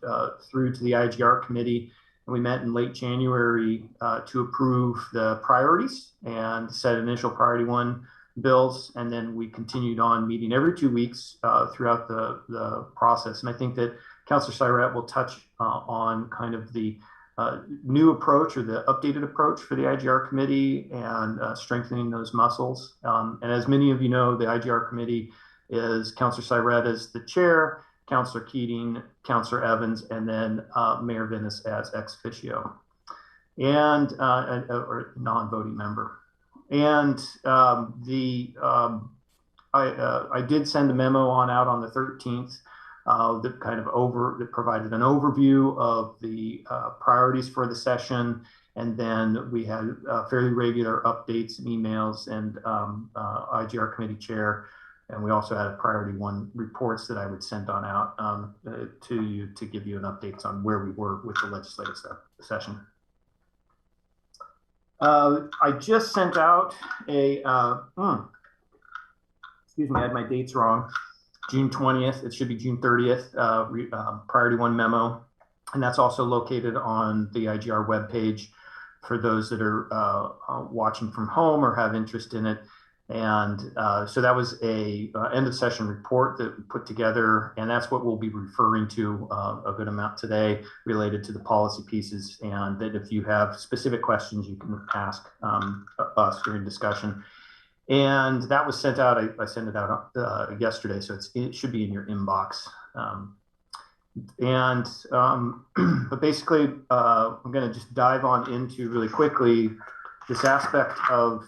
through to the IGR committee. And we met in late January to approve the priorities and set initial priority 1 bills, and then we continued on meeting every 2 weeks throughout the process. And I think that Councilor Syrett will touch on kind of the new approach or the updated approach for the IGR committee and strengthening those muscles. And as many of you know, the IGR committee is Councilor Syrett as the chair, Councilor Keating, Councilor Evans, and then Mayor Venus as ex officio and or non-voting member. And I did send a memo out on the 13th that provided an overview of the priorities for the session. And then we had fairly regular updates and emails, and IGR committee chair And we also had a priority one reports that I would send on out to you to give you an update on where we were with the legislative session. I just sent out a, excuse me, I had my dates wrong. June 20th, it should be June 30th, priority one memo. And that's also located on the IGR webpage for those that are watching from home or have interest in it. And so that was a end of session report that we put together, and that's what we'll be referring to a good amount today related to the policy pieces. And that if you have specific questions, you can ask us during discussion. And that was sent out. I sent it out yesterday, so it should be in your inbox. But basically, I'm going to just dive on into really quickly this aspect of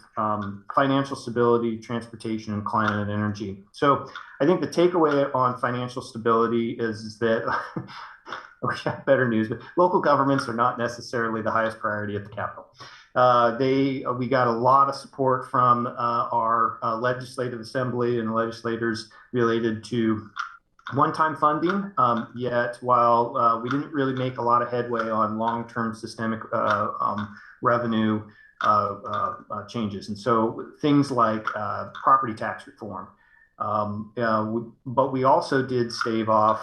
financial stability, transportation, and climate and energy. So I think the takeaway on financial stability is that we have better news, but local governments are not necessarily the highest priority at the Capitol. We got a lot of support from our legislative assembly and legislators related to one-time funding, yet while we didn't really make a lot of headway on long-term systemic revenue changes. And so things like property tax reform. But we also did stave off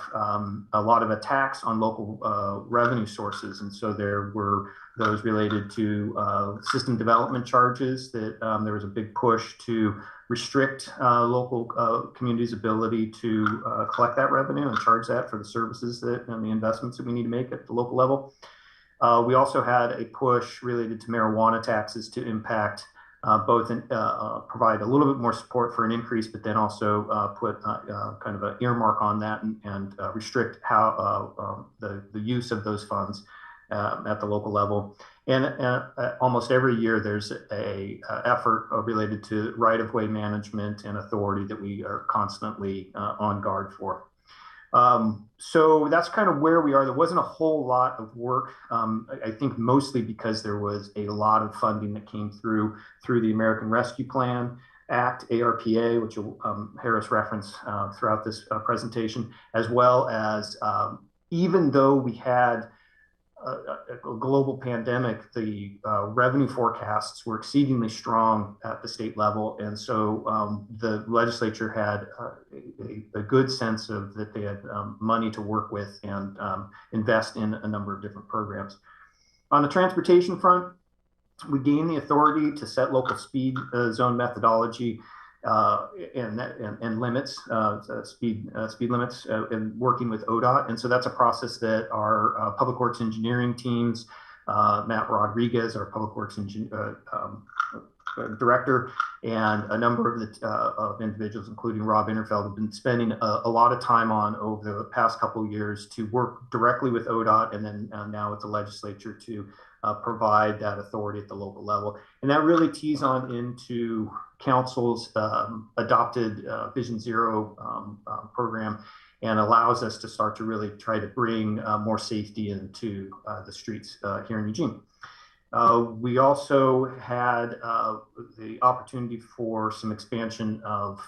a lot of attacks on local revenue sources. And so there were those related to system development charges that there was a big push to restrict local communities' ability to collect that revenue and charge that for the services and the investments that we need to make at the local level. We also had a push related to marijuana taxes to impact both provide a little bit more support for an increase, but then also put kind of an earmark on that and restrict how the use of those funds at the local level. And almost every year there's a effort related to right-of-way management and authority that we are constantly on guard for. So that's kind of where we are. There wasn't a whole lot of work, I think mostly because there was a lot of funding that came through the American Rescue Plan Act, ARPA, which Harris referenced throughout this presentation, as well as even though we had a global pandemic, the revenue forecasts were exceedingly strong at the state level. And so the legislature had a good sense of that they had money to work with and invest in a number of different programs. On the transportation front, we gained the authority to set local speed zone methodology and limits, speed limits, and working with ODOT. And so that's a process that our public works engineering teams, Matt Rodriguez, our public works director, and a number of individuals, including Rob Interfeld, have been spending a lot of time on over the past couple of years to work directly with ODOT and then now with the legislature to provide that authority at the local level. And that really tees on into Council's adopted Vision Zero program and allows us to start to really try to bring more safety into the streets here in Eugene. We also had the opportunity for some expansion of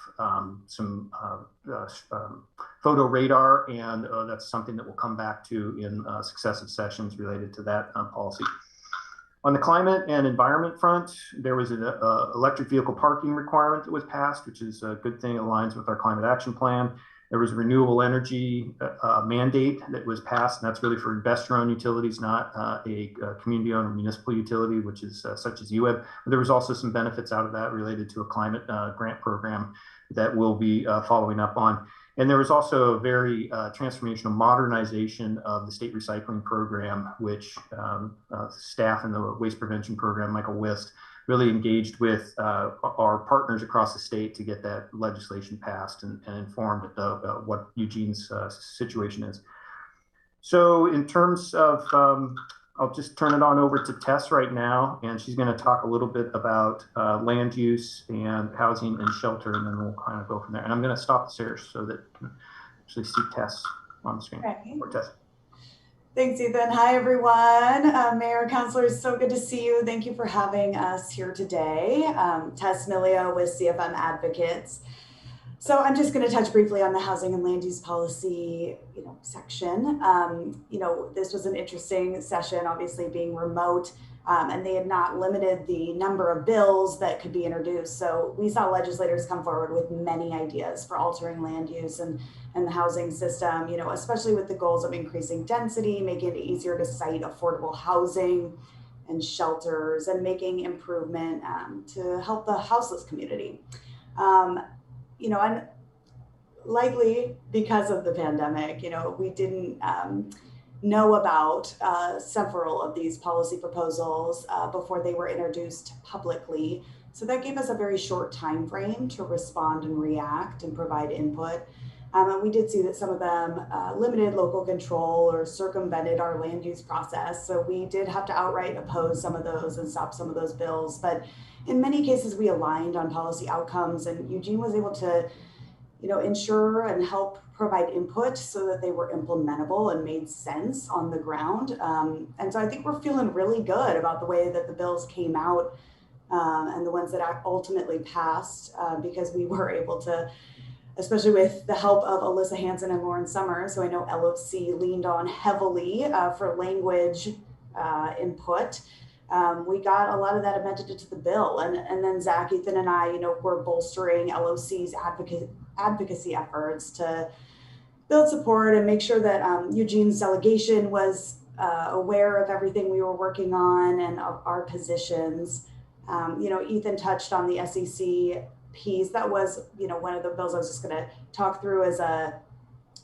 some photo radar, and that's something that we'll come back to in successive sessions related to that policy. On the climate and environment front, there was an electric vehicle parking requirement that was passed, which is a good thing. It aligns with our climate action plan. There was a renewable energy mandate that was passed, and that's really for investor-owned utilities, not a community-owned or municipal utility, which is such as UWEB. But there was also some benefits out of that related to a climate grant program that we'll be following up on. And there was also a very transformational modernization of the state recycling program, which staff in the waste prevention program, Michael Wist, really engaged with our partners across the state to get that legislation passed and informed what Eugene's situation is. So in terms of, I'll just turn it on over to Tess right now, and she's going to talk a little bit about land use and housing and shelter, and then we'll kind of go from there. And I'm going to stop the search so that you can actually see Tess on the screen. Okay. Or Tess. Thanks, Ethan. Hi, everyone. Mayor, councilors, so good to see you. Thank you for having us here today. Tess Milio with CFM Advocates. So I'm just going to touch briefly on the housing and land use policy, section. This was an interesting session, obviously being remote, and they had not limited the number of bills that could be introduced. So we saw legislators come forward with many ideas for altering land use and the housing system, especially with the goals of increasing density, making it easier to site affordable housing and shelters, and making improvement to help the houseless community. And likely because of the pandemic, we didn't know about several of these policy proposals before they were introduced publicly. So that gave us a very short time frame to respond and react and provide input. And we did see that some of them limited local control or circumvented our land use process. So we did have to outright oppose some of those and stop some of those bills. But in many cases, we aligned on policy outcomes, and Eugene was able to, ensure and help provide input so that they were implementable and made sense on the ground. And so I think we're feeling really good about the way that the bills came out and the ones that ultimately passed because we were able to, especially with the help of Alyssa Hansen and Lauren Summers, who I know LOC leaned on heavily for language input. We got a lot of that amended into the bill. And then Zach, Ethan, and I, were bolstering LOC's advocacy efforts to build support and make sure that Eugene's delegation was aware of everything we were working on and of our positions. Ethan touched on the SEC piece. That was, one of the bills I was just going to talk through as a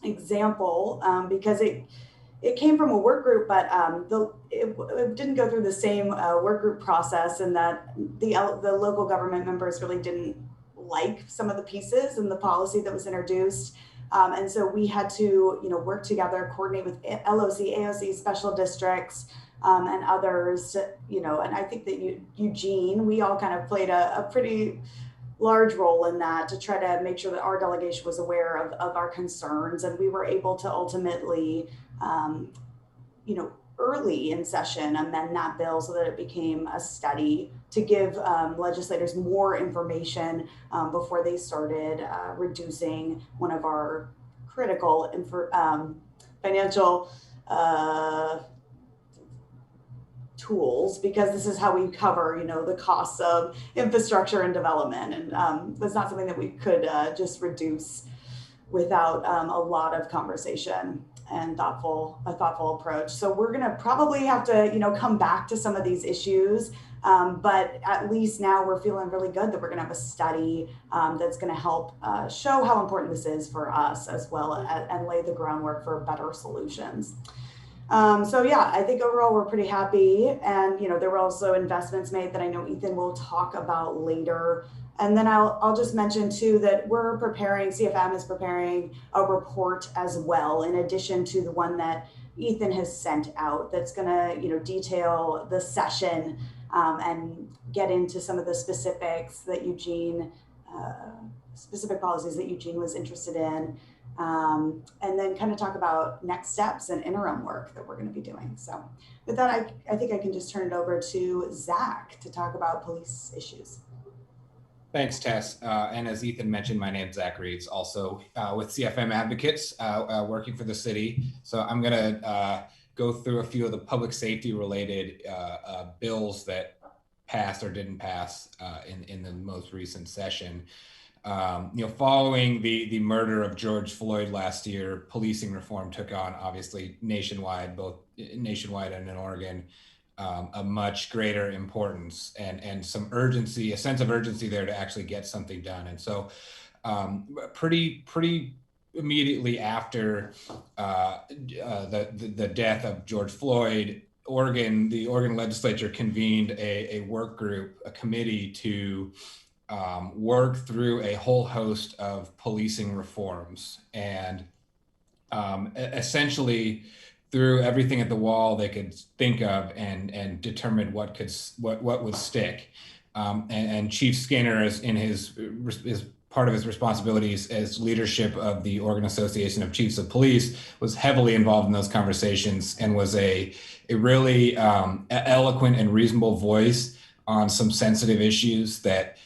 example because it came from a work group, but it didn't go through the same work group process, and that the local government members really didn't like some of the pieces and the policy that was introduced. And so we had to, work together, coordinate with LOC, AOC, special districts, and others, and I think that Eugene, we all kind of played a pretty large role in that to try to make sure that our delegation was aware of our concerns, and we were able to ultimately early in session amend that bill so that it became a study to give legislators more information before they started reducing one of our critical financial tools, because this is how we cover, the costs of infrastructure and development. And that's not something that we could just reduce without a lot of conversation and a thoughtful approach. So we're going to probably have to, come back to some of these issues. But at least now we're feeling really good that we're going to have a study that's going to help show how important this is for us as well and lay the groundwork for better solutions. So yeah, I think overall we're pretty happy. And, there were also investments made that I know Ethan will talk about later. And then I'll just mention too that CFM is preparing a report as well, in addition to the one that Ethan has sent out, that's going to, detail the session and get into some of the specifics that specific policies that Eugene was interested in. And then kind of talk about next steps and interim work that we're going to be doing. So with that, I think I can just turn it over to Zach to talk about police issues. Thanks, Tess. And as Ethan mentioned, my name's Zach Reeves, also with CFM Advocates, working for the city. So I'm going to go through a few of the public safety related bills that passed or didn't pass in the most recent session. Following the murder of George Floyd last year, policing reform took on, obviously nationwide, both nationwide and in Oregon, a much greater importance and some urgency, a sense of urgency there to actually get something done. And so pretty immediately after the death of George Floyd, the Oregon legislature convened a work group, a committee to work through a whole host of policing reforms, and essentially threw everything at the wall they could think of and determined what would stick. And Chief Skinner, is in his part of his responsibilities as leadership of the Oregon Association of Chiefs of Police, was heavily involved in those conversations and was a really eloquent and reasonable voice on some sensitive issues that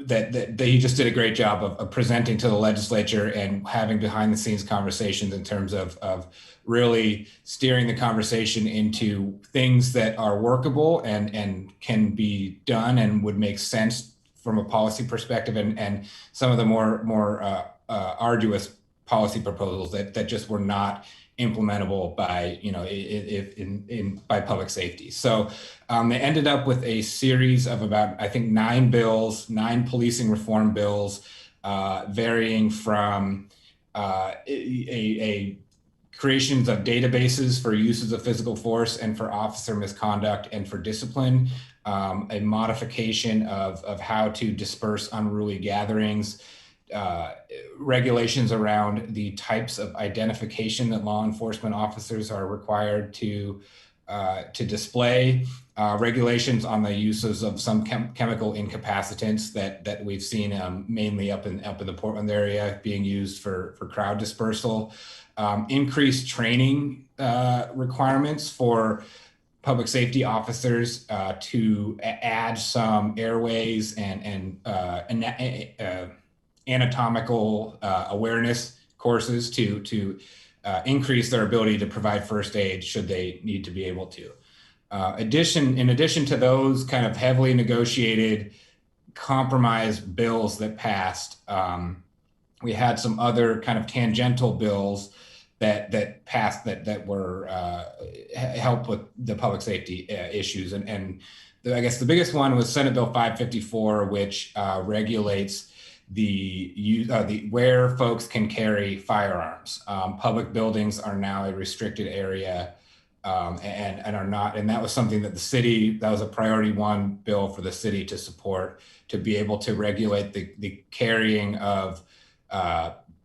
that he just did a great job of presenting to the legislature and having behind the scenes conversations in terms of really steering the conversation into things that are workable and can be done and would make sense from a policy perspective, and some of the more arduous policy proposals that just were not implementable by, by public safety. So they ended up with a series of about, I think, 9 bills, 9 policing reform bills, varying from a creations of databases for uses of physical force and for officer misconduct and for discipline, a modification of how to disperse unruly gatherings, regulations around the types of identification that law enforcement officers are required to display, regulations on the uses of some chemical incapacitants that we've seen mainly up in the Portland area being used for crowd dispersal, increased training requirements for public safety officers to add some airways and anatomical awareness courses to increase their ability to provide first aid should they need to be able to. In addition to those kind of heavily negotiated compromise bills that passed, we had some other kind of tangential bills that passed that were helped with the public safety issues. And I guess the biggest one was Senate Bill 554, which regulates the where folks can carry firearms. Public buildings are now a restricted area and are not, and that was something that the city, that was a priority 1 bill for the city to support, to be able to regulate the carrying of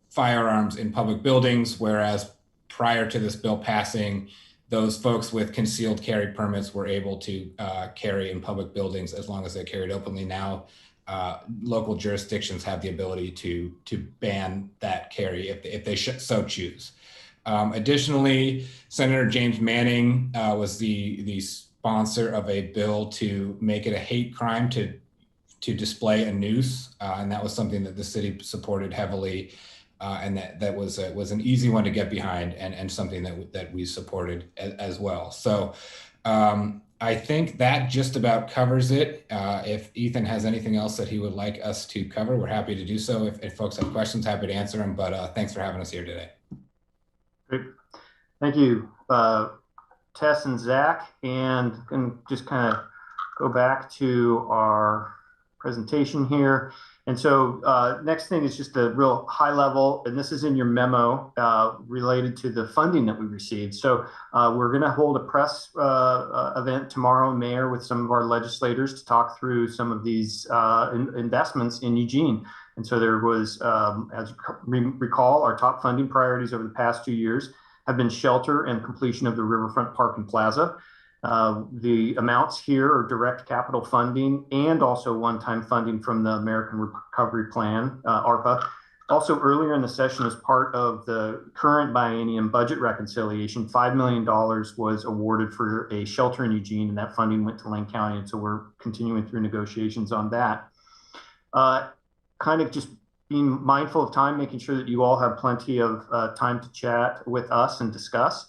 firearms in public buildings, whereas prior to this bill passing, those folks with concealed carry permits were able to carry in public buildings as long as they carried openly. Now, local jurisdictions have the ability to ban that carry if they so choose. Additionally, Senator James Manning was the sponsor of a bill to make it a hate crime to display a noose, and that was something that the city supported heavily, and that was an easy one to get behind, and something that we supported as well. So I think that just about covers it. If Ethan has anything else that he would like us to cover, we're happy to do so. If folks have questions, happy to answer them, but thanks for having us here today. Great. Thank you, Tess and Zach. And just kind of go back to our presentation here. And so next thing is just a real high level, and this is in your memo related to the funding that we received. So we're going to hold a press event tomorrow in Mayor with some of our legislators to talk through some of these investments in Eugene. And so there was, as you recall, our top funding priorities over the past 2 years have been shelter and completion of the Riverfront Park and Plaza. The amounts here are direct capital funding and also one-time funding from the American Recovery Plan, ARPA. Also, earlier in the session, as part of the current biennium budget reconciliation, $5 million was awarded for a shelter in Eugene, and that funding went to Lane County. And so we're continuing through negotiations on that. Kind of just being mindful of time, making sure that you all have plenty of time to chat with us and discuss.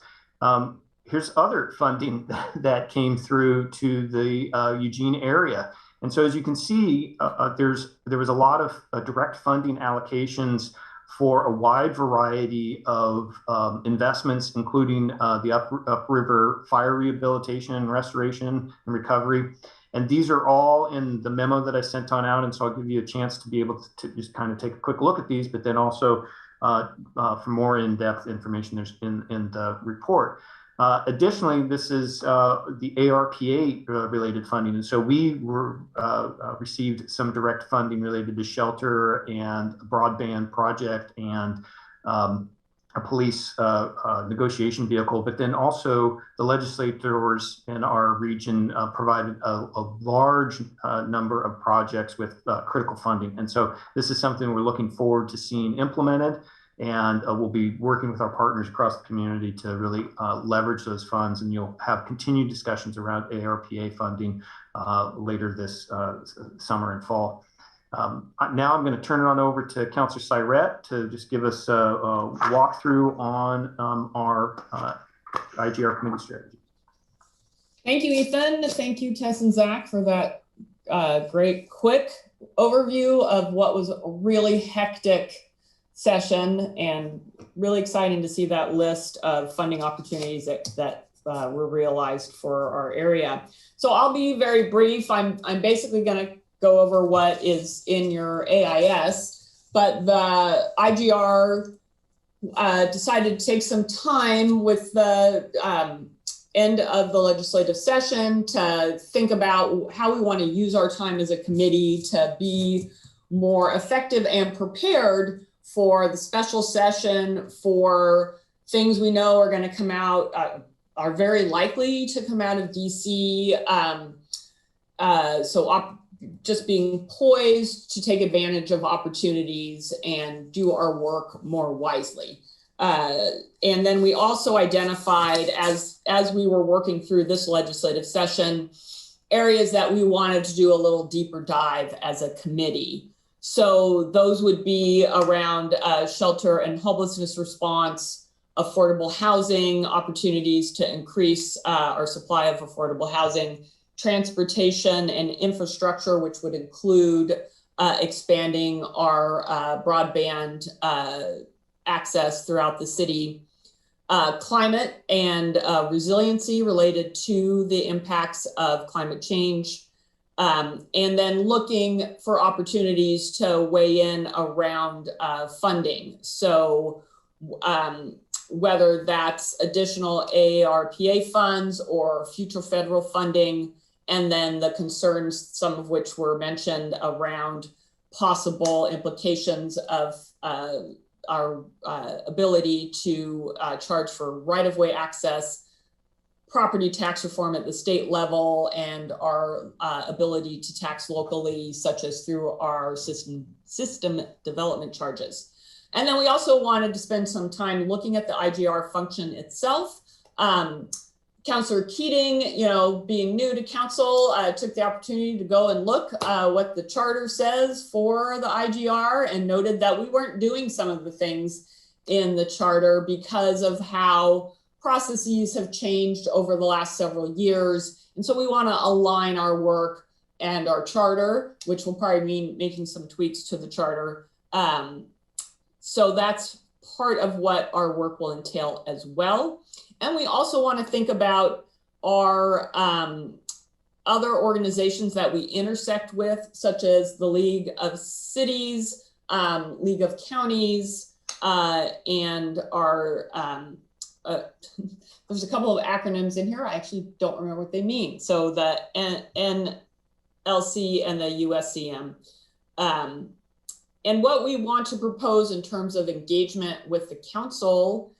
Here's other funding that came through to the Eugene area. And so as you can see, there was a lot of direct funding allocations for a wide variety of investments, including the upriver fire rehabilitation and restoration and recovery. And these are all in the memo that I sent on out. And so I'll give you a chance to be able to just kind of take a quick look at these, but then also for more in-depth information there's in the report. Additionally, this is the ARPA related funding. And so we received some direct funding related to shelter and a broadband project and a police negotiation vehicle, but then also the legislators in our region provided a large number of projects with critical funding. And so this is something we're looking forward to seeing implemented. And we'll be working with our partners across the community to really leverage those funds. And you'll have continued discussions around ARPA funding later this summer and fall. Now I'm going to turn it on over to Councilor Syrett to just give us a walkthrough on our IGR committee strategy. Thank you, Ethan. Thank you, Tess and Zach, for that great quick overview of what was a really hectic session, and really exciting to see that list of funding opportunities that were realized for our area. So I'll be very brief. I'm basically going to go over what is in your AIS, but the IGR decided to take some time with the end of the legislative session to think about how we want to use our time as a committee to be more effective and prepared for the special session, for things we know are going to come out, are very likely to come out of DC. Just being poised to take advantage of opportunities and do our work more wisely. And then we also identified, as we were working through this legislative session, areas that we wanted to do a little deeper dive as a committee. So those would be around shelter and homelessness response, affordable housing, opportunities to increase our supply of affordable housing, transportation and infrastructure, which would include expanding our broadband access throughout the city, climate and resiliency related to the impacts of climate change, and then looking for opportunities to weigh in around funding. So whether that's additional ARPA funds or future federal funding, and then the concerns, some of which were mentioned around possible implications of our ability to charge for right-of-way access, property tax reform at the state level, and our ability to tax locally, such as through our system development charges. And then we also wanted to spend some time looking at the IGR function itself. Councilor Keating, being new to council, took the opportunity to go and look what the charter says for the IGR, and noted that we weren't doing some of the things in the charter because of how processes have changed over the last several years. And so we want to align our work and our charter, which will probably mean making some tweaks to the charter. So that's part of what our work will entail as well. And we also want to think about our other organizations that we intersect with, such as the League of Cities, League of Counties, and our, there's a couple of acronyms in here. I actually don't remember what they mean. So the NLC and the USCM. And what we want to propose in terms of engagement with the council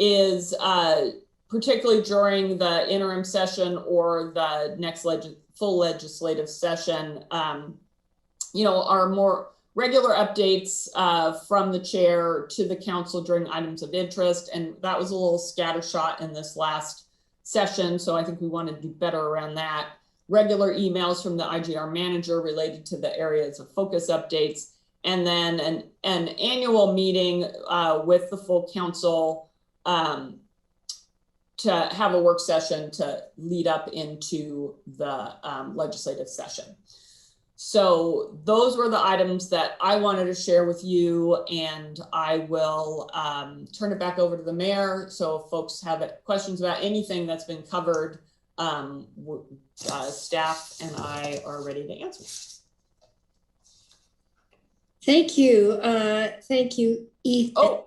is particularly during the interim session or the next full legislative session, our more regular updates from the chair to the council during items of interest. And that was a little scattershot in this last session. So I think we want to do better around that. Regular emails from the IGR manager related to the areas of focus updates. And then an annual meeting with the full council to have a work session to lead up into the legislative session. So those were the items that I wanted to share with you, and I will turn it back over to the mayor. So if folks have questions about anything that's been covered, staff and I are ready to answer. Thank you. Thank you, Ethan. Oh,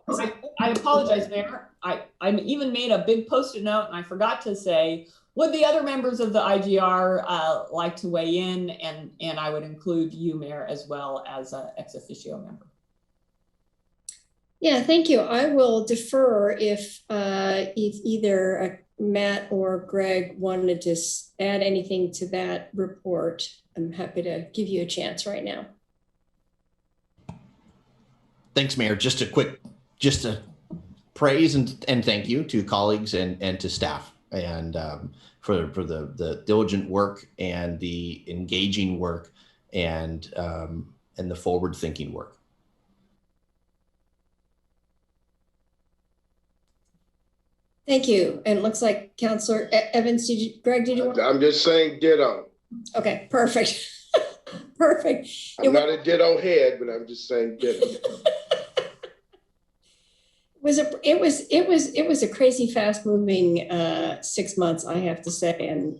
I apologize, Mayor. I even made a big Post-it note, and I forgot to say, would the other members of the IGR like to weigh in? And I would include you, Mayor, as well as an ex officio member. Yeah, thank you. I will defer if either Matt or Greg wanted to add anything to that report. I'm happy to give you a chance right now. Thanks, Mayor. Just a praise and thank you to colleagues and to staff, and for the diligent work and the engaging work and and the forward-thinking work. Thank you. And it looks like Councillor Evans, Greg, did you want? I'm just saying ditto. Okay, perfect. Perfect. I'm not a ditto head, but I'm just saying ditto. It was a crazy fast moving 6 months, I have to say, and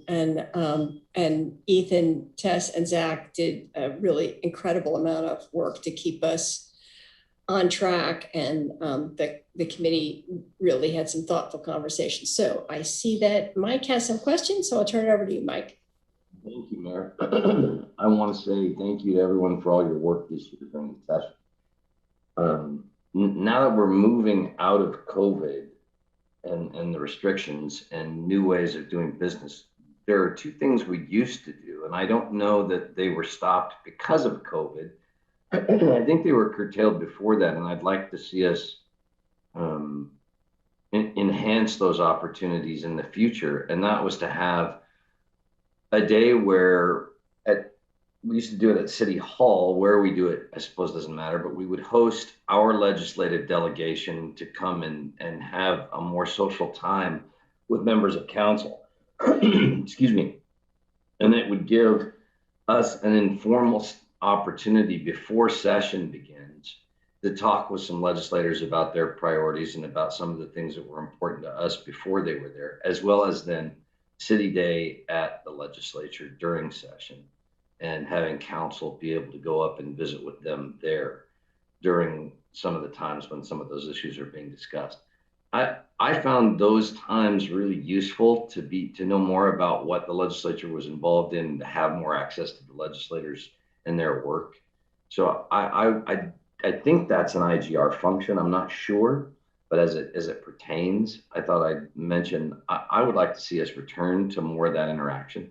Ethan, Tess, and Zach did a really incredible amount of work to keep us on track, and the committee really had some thoughtful conversations. So I see that Mike has some questions, so I'll turn it over to you, Mike. Thank you, Mayor. I want to say thank you to everyone for all your work this year during the session. Now that we're moving out of COVID and the restrictions and new ways of doing business, there are two things we used to do, and I don't know that they were stopped because of COVID. I think they were curtailed before that, and I'd like to see us enhance those opportunities in the future. And that was to have a day where we used to do it at City Hall. Where we do it, I suppose, doesn't matter, but we would host our legislative delegation to come and have a more social time with members of council. Excuse me. And it would give us an informal opportunity before session begins to talk with some legislators about their priorities and about some of the things that were important to us before they were there, as well as then City Day at the legislature during session, and having council be able to go up and visit with them there during some of the times when some of those issues are being discussed. I found those times really useful to know more about what the legislature was involved in, to have more access to the legislators and their work. So I think that's an IGR function. I'm not sure, but as it pertains, I thought I'd mention I would like to see us return to more of that interaction.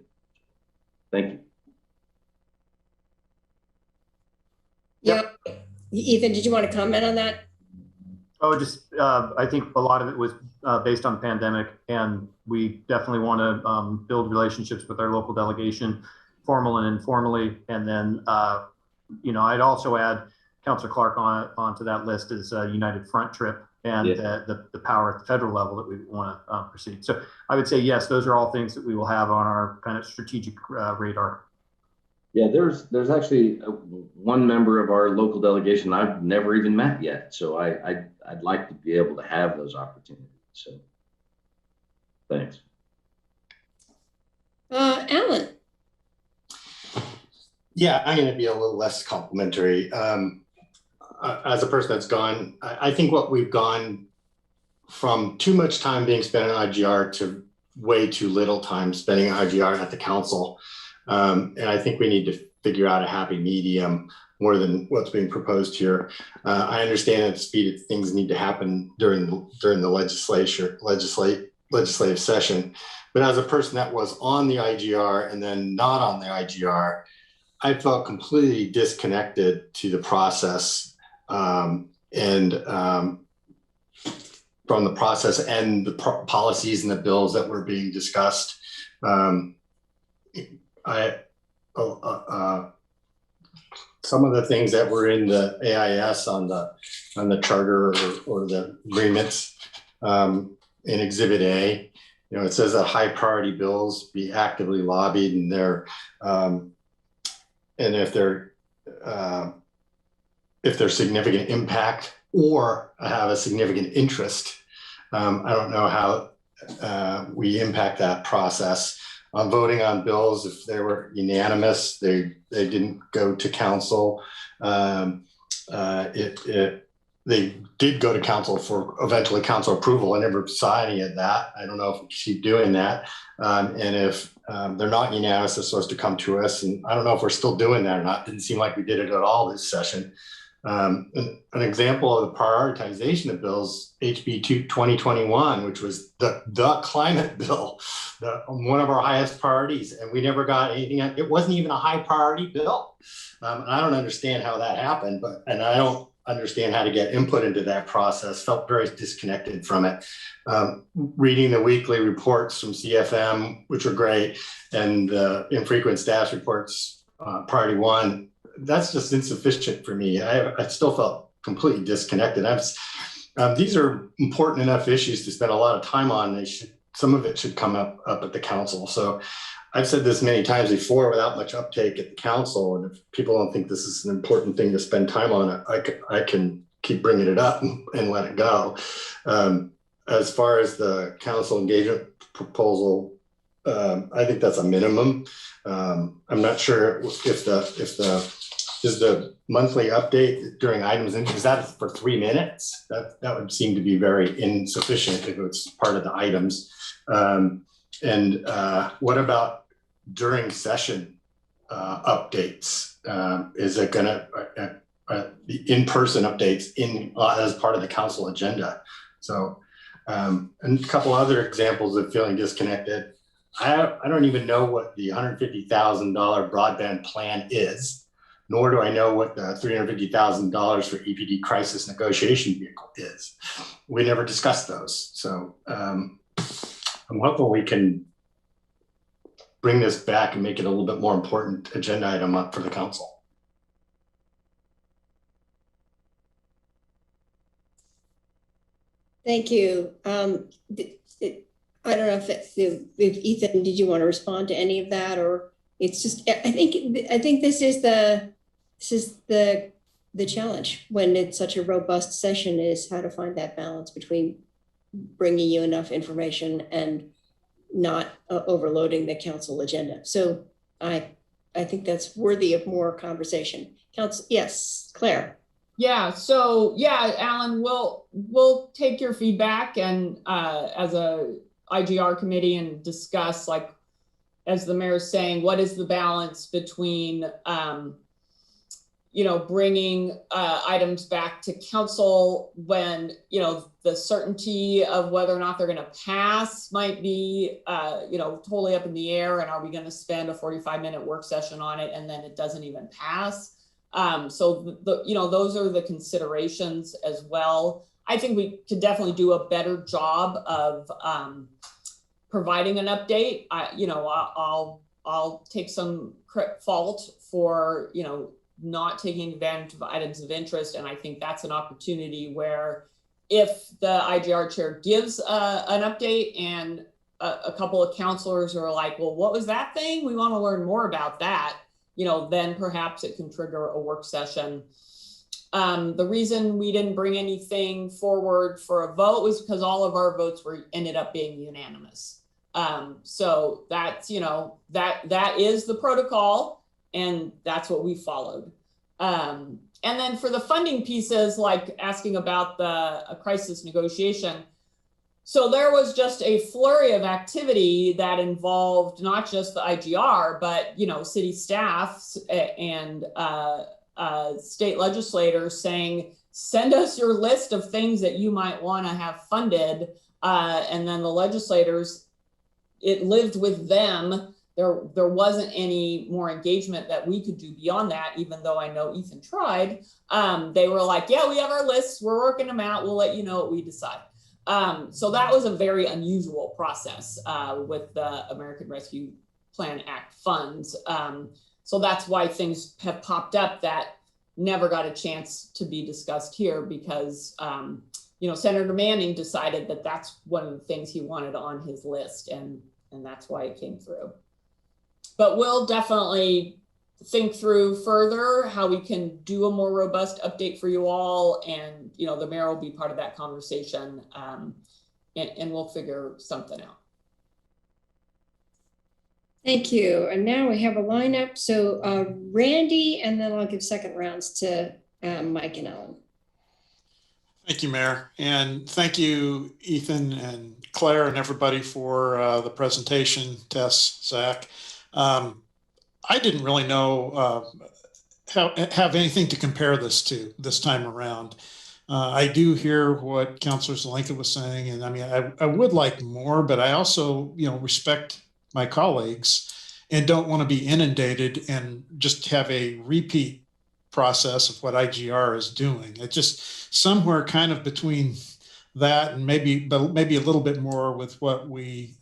Thank you. Yeah, Ethan, did you want to comment on that? Oh, just I think a lot of it was based on the pandemic, and we definitely want to build relationships with our local delegation, formal and informally. And then, I'd also add Councillor Clark onto that list as a United Front trip and the power at the federal level that we want to proceed. So I would say, yes, those are all things that we will have on our kind of strategic radar. Yeah, there's actually one member of our local delegation I've never even met yet. So I'd like to be able to have those opportunities. So thanks. Alan. Yeah, I'm going to be a little less complimentary. As a person that's gone, I think what we've gone from too much time being spent on IGR to way too little time spending on IGR at the council. And I think we need to figure out a happy medium more than what's being proposed here. I understand that the speed of things need to happen during the legislative session. But as a person that was on the IGR and then not on the IGR, I felt completely disconnected to the process from the process and the policies and the bills that were being discussed. Some of the things that were in the AIS on the charter or the agreements in Exhibit A, it says that high priority bills be actively lobbied, and if there's significant impact or have a significant interest. I don't know how we impact that process. Voting on bills, if they were unanimous, they didn't go to council. They did go to council for eventually council approval. I never saw any of that. I don't know if we keep doing that. And if they're not unanimous, they're supposed to come to us. And I don't know if we're still doing that or not. Didn't seem like we did it at all this session. An example of the prioritization of bills, HB 2021, which was the climate bill, one of our highest priorities, and we never got anything. It wasn't even a high priority bill. I don't understand how that happened, and I don't understand how to get input into that process. Felt very disconnected from it. Reading the weekly reports from CFM, which were great, and infrequent staff reports, priority one, that's just insufficient for me. I still felt completely disconnected. These are important enough issues to spend a lot of time on. Some of it should come up at the council. So I've said this many times before without much uptake at the council. And if people don't think this is an important thing to spend time on, I can keep bringing it up and let it go. As far as the council engagement proposal, I think that's a minimum. I'm not sure if the monthly update during items, is that for 3 minutes? That would seem to be very insufficient if it's part of the items. And what about during session updates? Is it gonna the in-person updates as part of the council agenda? So, and a couple other examples of feeling disconnected. I don't even know what the $150,000 broadband plan is, nor do I know what the $350,000 for EPD crisis negotiation vehicle is. We never discussed those. So I'm hopeful we can bring this back and make it a little bit more important agenda item up for the council. Thank you. I don't know if Ethan, did you want to respond to any of that, or it's just, I think this is the challenge when it's such a robust session, is how to find that balance between bringing you enough information and not overloading the council agenda. So I think that's worthy of more conversation. Council, yes, Claire. Yeah, so yeah, Alan, we'll take your feedback and as a IGR committee and discuss, like, as the mayor's saying, what is the balance between, bringing items back to council when, the certainty of whether or not they're going to pass might be, totally up in the air. And are we going to spend a 45-minute work session on it and then it doesn't even pass? So those are the considerations as well. I think we could definitely do a better job of providing an update. I'll take some fault for not taking advantage of items of interest, and I think that's an opportunity where if the IGR chair gives an update and a couple of counselors are like, well, what was that thing? We want to learn more about that. Then perhaps it can trigger a work session. The reason we didn't bring anything forward for a vote was because all of our votes ended up being unanimous. So that's, that is the protocol, and that's what we followed. And then for the funding pieces, like asking about a crisis negotiation, so there was just a flurry of activity that involved not just the IGR, but, city staffs and state legislators saying, send us your list of things that you might want to have funded. And then the legislators, it lived with them. There wasn't any more engagement that we could do beyond that, even though I know Ethan tried. They were like, yeah, we have our lists. We're working them out. We'll let you know what we decide. So that was a very unusual process with the American Rescue Plan Act funds. So that's why things have popped up that never got a chance to be discussed here because, Senator Manning decided that that's one of the things he wanted on his list, and that's why it came through. But we'll definitely think through further how we can do a more robust update for you all, and the mayor will be part of that conversation, and we'll figure something out. Thank you. And now we have a lineup. So Randy, and then I'll give second rounds to Mike and Ellen. Thank you, Mayor. And thank you, Ethan and Claire and everybody for the presentation, Tess, Zach. I didn't really know have anything to compare this to this time around. I do hear what Councilor Zelenka was saying, and I mean, I would like more, but I also, respect my colleagues and don't want to be inundated and just have a repeat process of what IGR is doing. It just somewhere kind of between that and maybe a little bit more with what we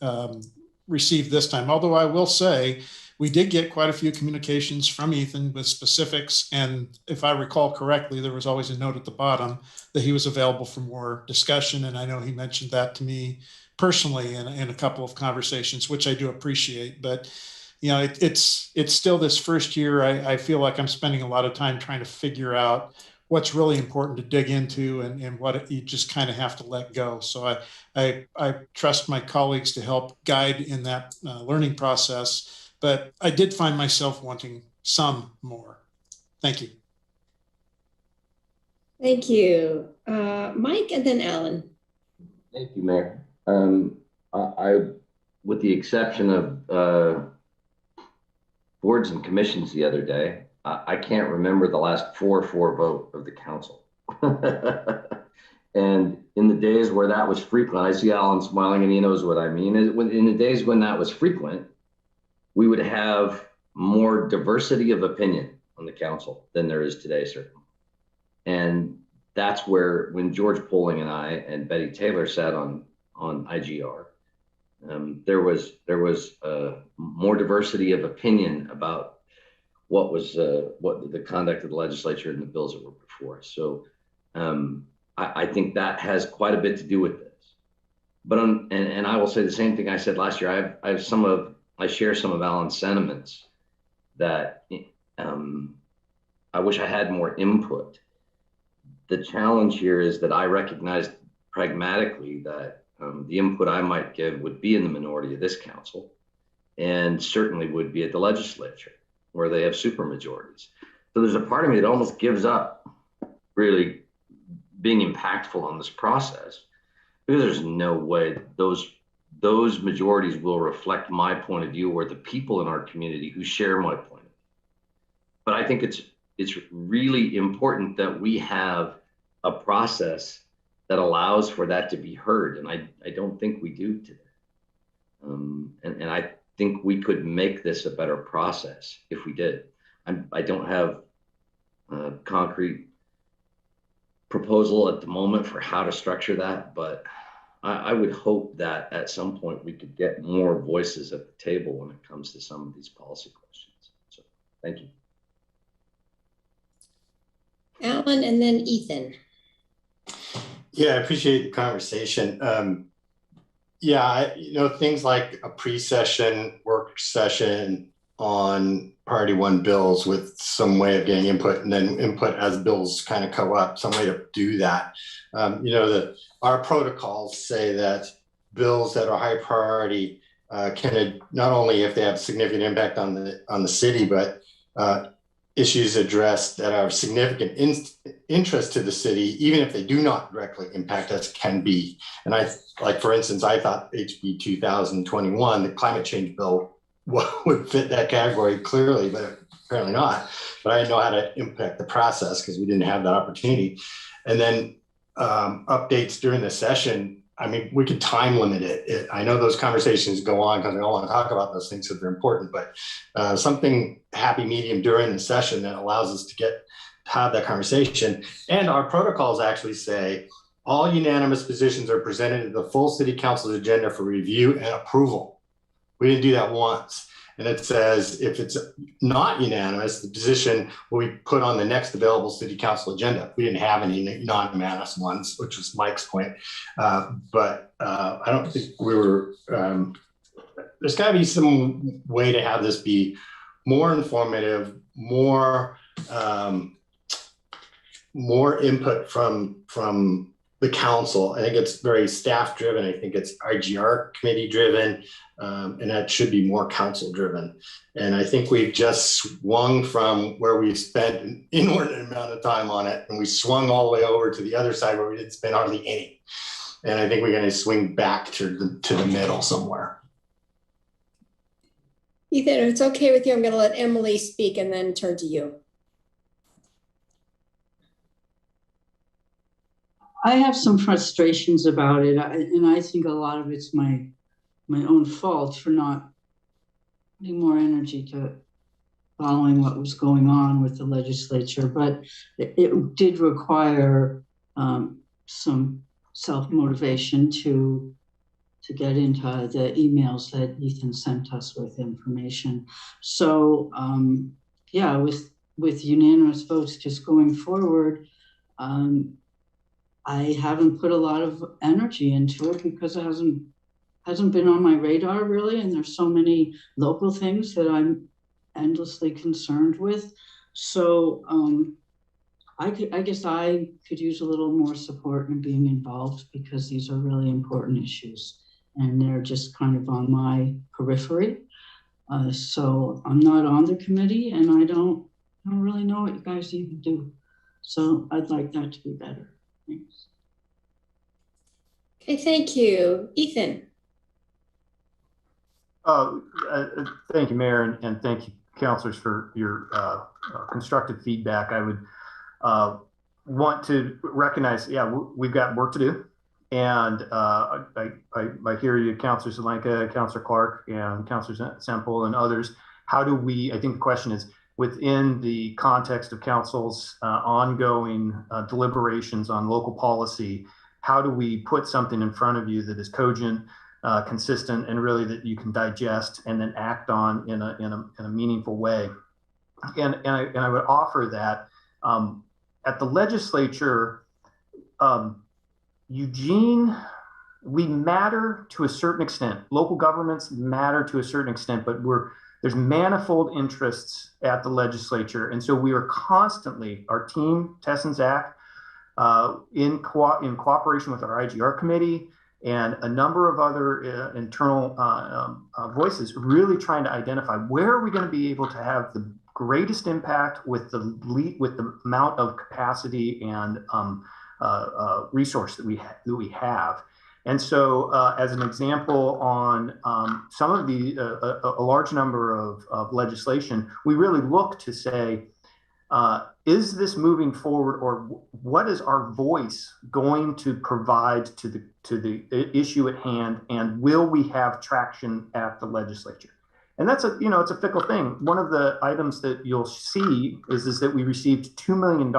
received this time. Although I will say, we did get quite a few communications from Ethan with specifics. And if I recall correctly, there was always a note at the bottom that he was available for more discussion. And I know he mentioned that to me personally in a couple of conversations, which I do appreciate. But it's still this first year. I feel like I'm spending a lot of time trying to figure out what's really important to dig into and what you just kind of have to let go. So I trust my colleagues to help guide in that learning process, but I did find myself wanting some more. Thank you. Thank you. Mike and then Alan. Thank you, Mayor. I with the exception of boards and commissions the other day, I can't remember the last 4-4 vote of the council. And in the days where that was frequent, I see Alan smiling and he knows what I mean. In the days when that was frequent, we would have more diversity of opinion on the council than there is today, certainly. And that's where, when George Polling and I and Betty Taylor sat on IGR, there was more diversity of opinion about what the conduct of the legislature and the bills that were before us. So I think that has quite a bit to do with this. But and I will say the same thing I said last year. I share some of Alan's sentiments that I wish I had more input. The challenge here is that I recognize pragmatically that the input I might give would be in the minority of this council, and certainly would be at the legislature, where they have supermajorities. So there's a part of me that almost gives up really being impactful on this process, because there's no way those majorities will reflect my point of view or the people in our community who share my point of view. But I think it's really important that we have a process that allows for that to be heard, and I don't think we do today. And I think we could make this a better process if we did. I don't have a concrete proposal at the moment for how to structure that, but I would hope that at some point we could get more voices at the table when it comes to some of these policy questions. So thank you. Alan and then Ethan. Yeah, I appreciate the conversation. Yeah, things like a pre-session, work session on priority one bills with some way of getting input, and then input as bills kind of come up, some way to do that. Our protocols say that bills that are high priority can not only, if they have significant impact on the city, but issues addressed that are of significant interest to the city, even if they do not directly impact us, can be. And for instance, I thought HB 2021, the climate change bill, would fit that category clearly, but apparently not. But I didn't know how to impact the process because we didn't have that opportunity. And then updates during the session, I mean, we could time limit it. I know those conversations go on because we all want to talk about those things because they're important, but something happy medium during the session that allows us to have that conversation. And our protocols actually say all unanimous positions are presented to the full city council's agenda for review and approval. We didn't do that once. And it says if it's not unanimous, the position will be put on the next available city council agenda. We didn't have any non-unanimous ones, which was Mike's point. But I don't think we were, there's gotta be some way to have this be more informative, more input from the council. I think it's very staff driven. I think it's IGR committee driven, and that should be more council driven. And I think we've just swung from where we spent an inordinate amount of time on it, and we swung all the way over to the other side where we didn't spend hardly any. And I think we're going to swing back to the middle somewhere. Ethan, if it's okay with you, I'm going to let Emily speak and then turn to you. I have some frustrations about it, and I think a lot of it's my own fault for not putting more energy to following what was going on with the legislature. But it did require some self-motivation to to get into the emails that Ethan sent us with information. So yeah, with unanimous votes just going forward, I haven't put a lot of energy into it because it hasn't been on my radar really, and there's so many local things that I'm endlessly concerned with. So I guess I could use a little more support in being involved because these are really important issues and they're just kind of on my periphery. So I'm not on the committee and I don't really know what you guys even do. So I'd like that to be better. Thanks. Okay, thank you. Ethan. Thank you, Mayor, and thank you, councilors, for your constructive feedback. I would want to recognize, yeah, we've got work to do. And I hear you, Councilor Zelenka, Councilor Clark, and Councilor Semple, and others. How do we, I think the question is, within the context of council's ongoing deliberations on local policy, how do we put something in front of you that is cogent, consistent, and really that you can digest and then act on in a meaningful way? And I would offer that at the legislature, Eugene, we matter to a certain extent. Local governments matter to a certain extent, but there's manifold interests at the legislature. And so we are constantly, our team, Tess and Zach, in cooperation with our IGR committee and a number of other internal voices, really trying to identify where are we going to be able to have the greatest impact with the amount of capacity and resource that we have. And so as an example on some of a large number of legislation, we really look to say, is this moving forward, or what is our voice going to provide to the issue at hand, and will we have traction at the legislature? And that's it's a fickle thing. One of the items that you'll see is that we received $2 million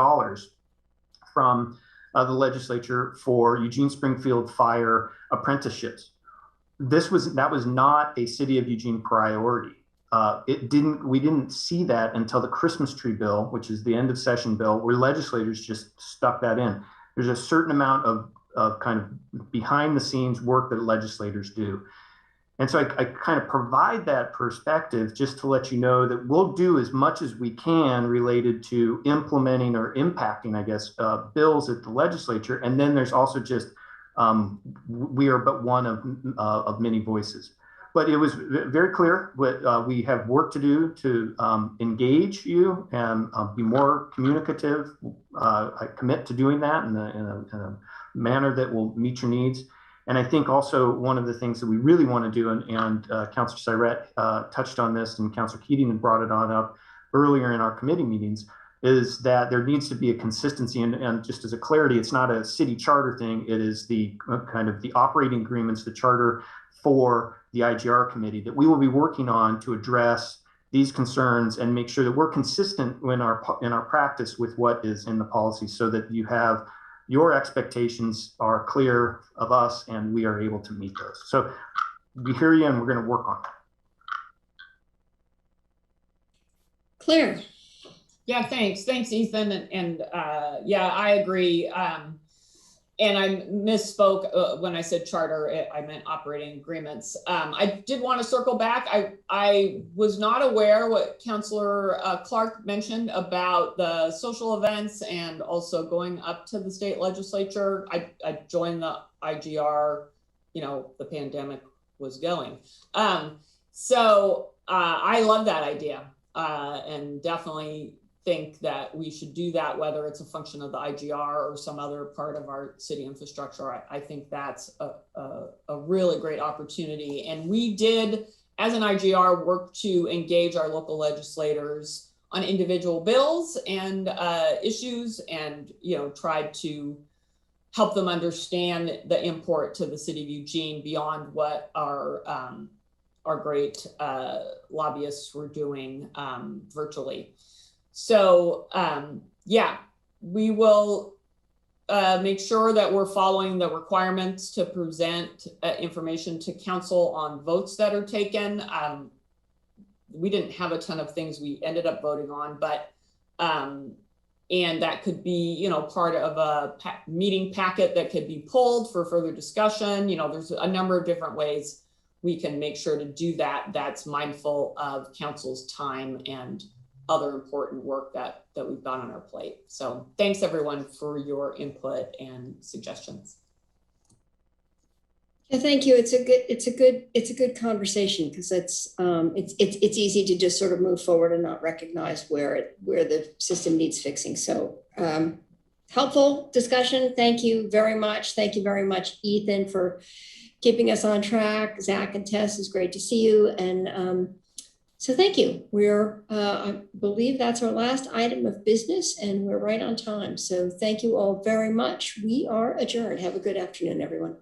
from the legislature for Eugene Springfield Fire apprenticeships. That was not a City of Eugene priority. We didn't see that until the Christmas tree bill, which is the end of session bill, where legislators just stuck that in. There's a certain amount of kind of behind the scenes work that legislators do. And so I kind of provide that perspective just to let you know that we'll do as much as we can related to implementing or impacting, I guess, bills at the legislature. And then there's also just, we are but one of many voices. But it was very clear what we have work to do to engage you and be more communicative. I commit to doing that in a manner that will meet your needs. And I think also one of the things that we really want to do, and Councilor Syrett touched on this, and Councilor Keating had brought it on up earlier in our committee meetings, is that there needs to be a consistency. And just as a clarity, it's not a city charter thing. It is the kind of the operating agreements, the charter for the IGR committee that we will be working on to address these concerns and make sure that we're consistent in our practice with what is in the policy, so that your expectations are clear of us and we are able to meet those. So we hear you and we're going to work on that. Claire. Yeah, thanks, Ethan. And yeah, I agree. And I misspoke when I said charter, I meant operating agreements. I did want to circle back. I was not aware what Councilor Clark mentioned about the social events and also going up to the state legislature. I joined the IGR, the pandemic was going. So I love that idea and definitely think that we should do that, whether it's a function of the IGR or some other part of our city infrastructure. I think that's a really great opportunity. And we did, as an IGR, work to engage our local legislators on individual bills and issues, and tried to help them understand the import to the city of Eugene beyond what our great lobbyists were doing virtually. So yeah, we will make sure that we're following the requirements to present information to council on votes that are taken. We didn't have a ton of things we ended up voting on, but and that could be, you know, part of a meeting packet that could be pulled for further discussion. You know, there's a number of different ways we can make sure to do that. That's mindful of council's time and other important work that we've got on our plate. So thanks everyone for your input and suggestions. Yeah, thank you. It's a good conversation because it's easy to just sort of move forward and not recognize where the system needs fixing. So helpful discussion. Thank you very much. Thank you very much, Ethan, for keeping us on track. Zach and Tess, it's great to see you. And so thank you. I believe that's our last item of business and we're right on time. So thank you all very much. We are adjourned. Have a good afternoon, everyone.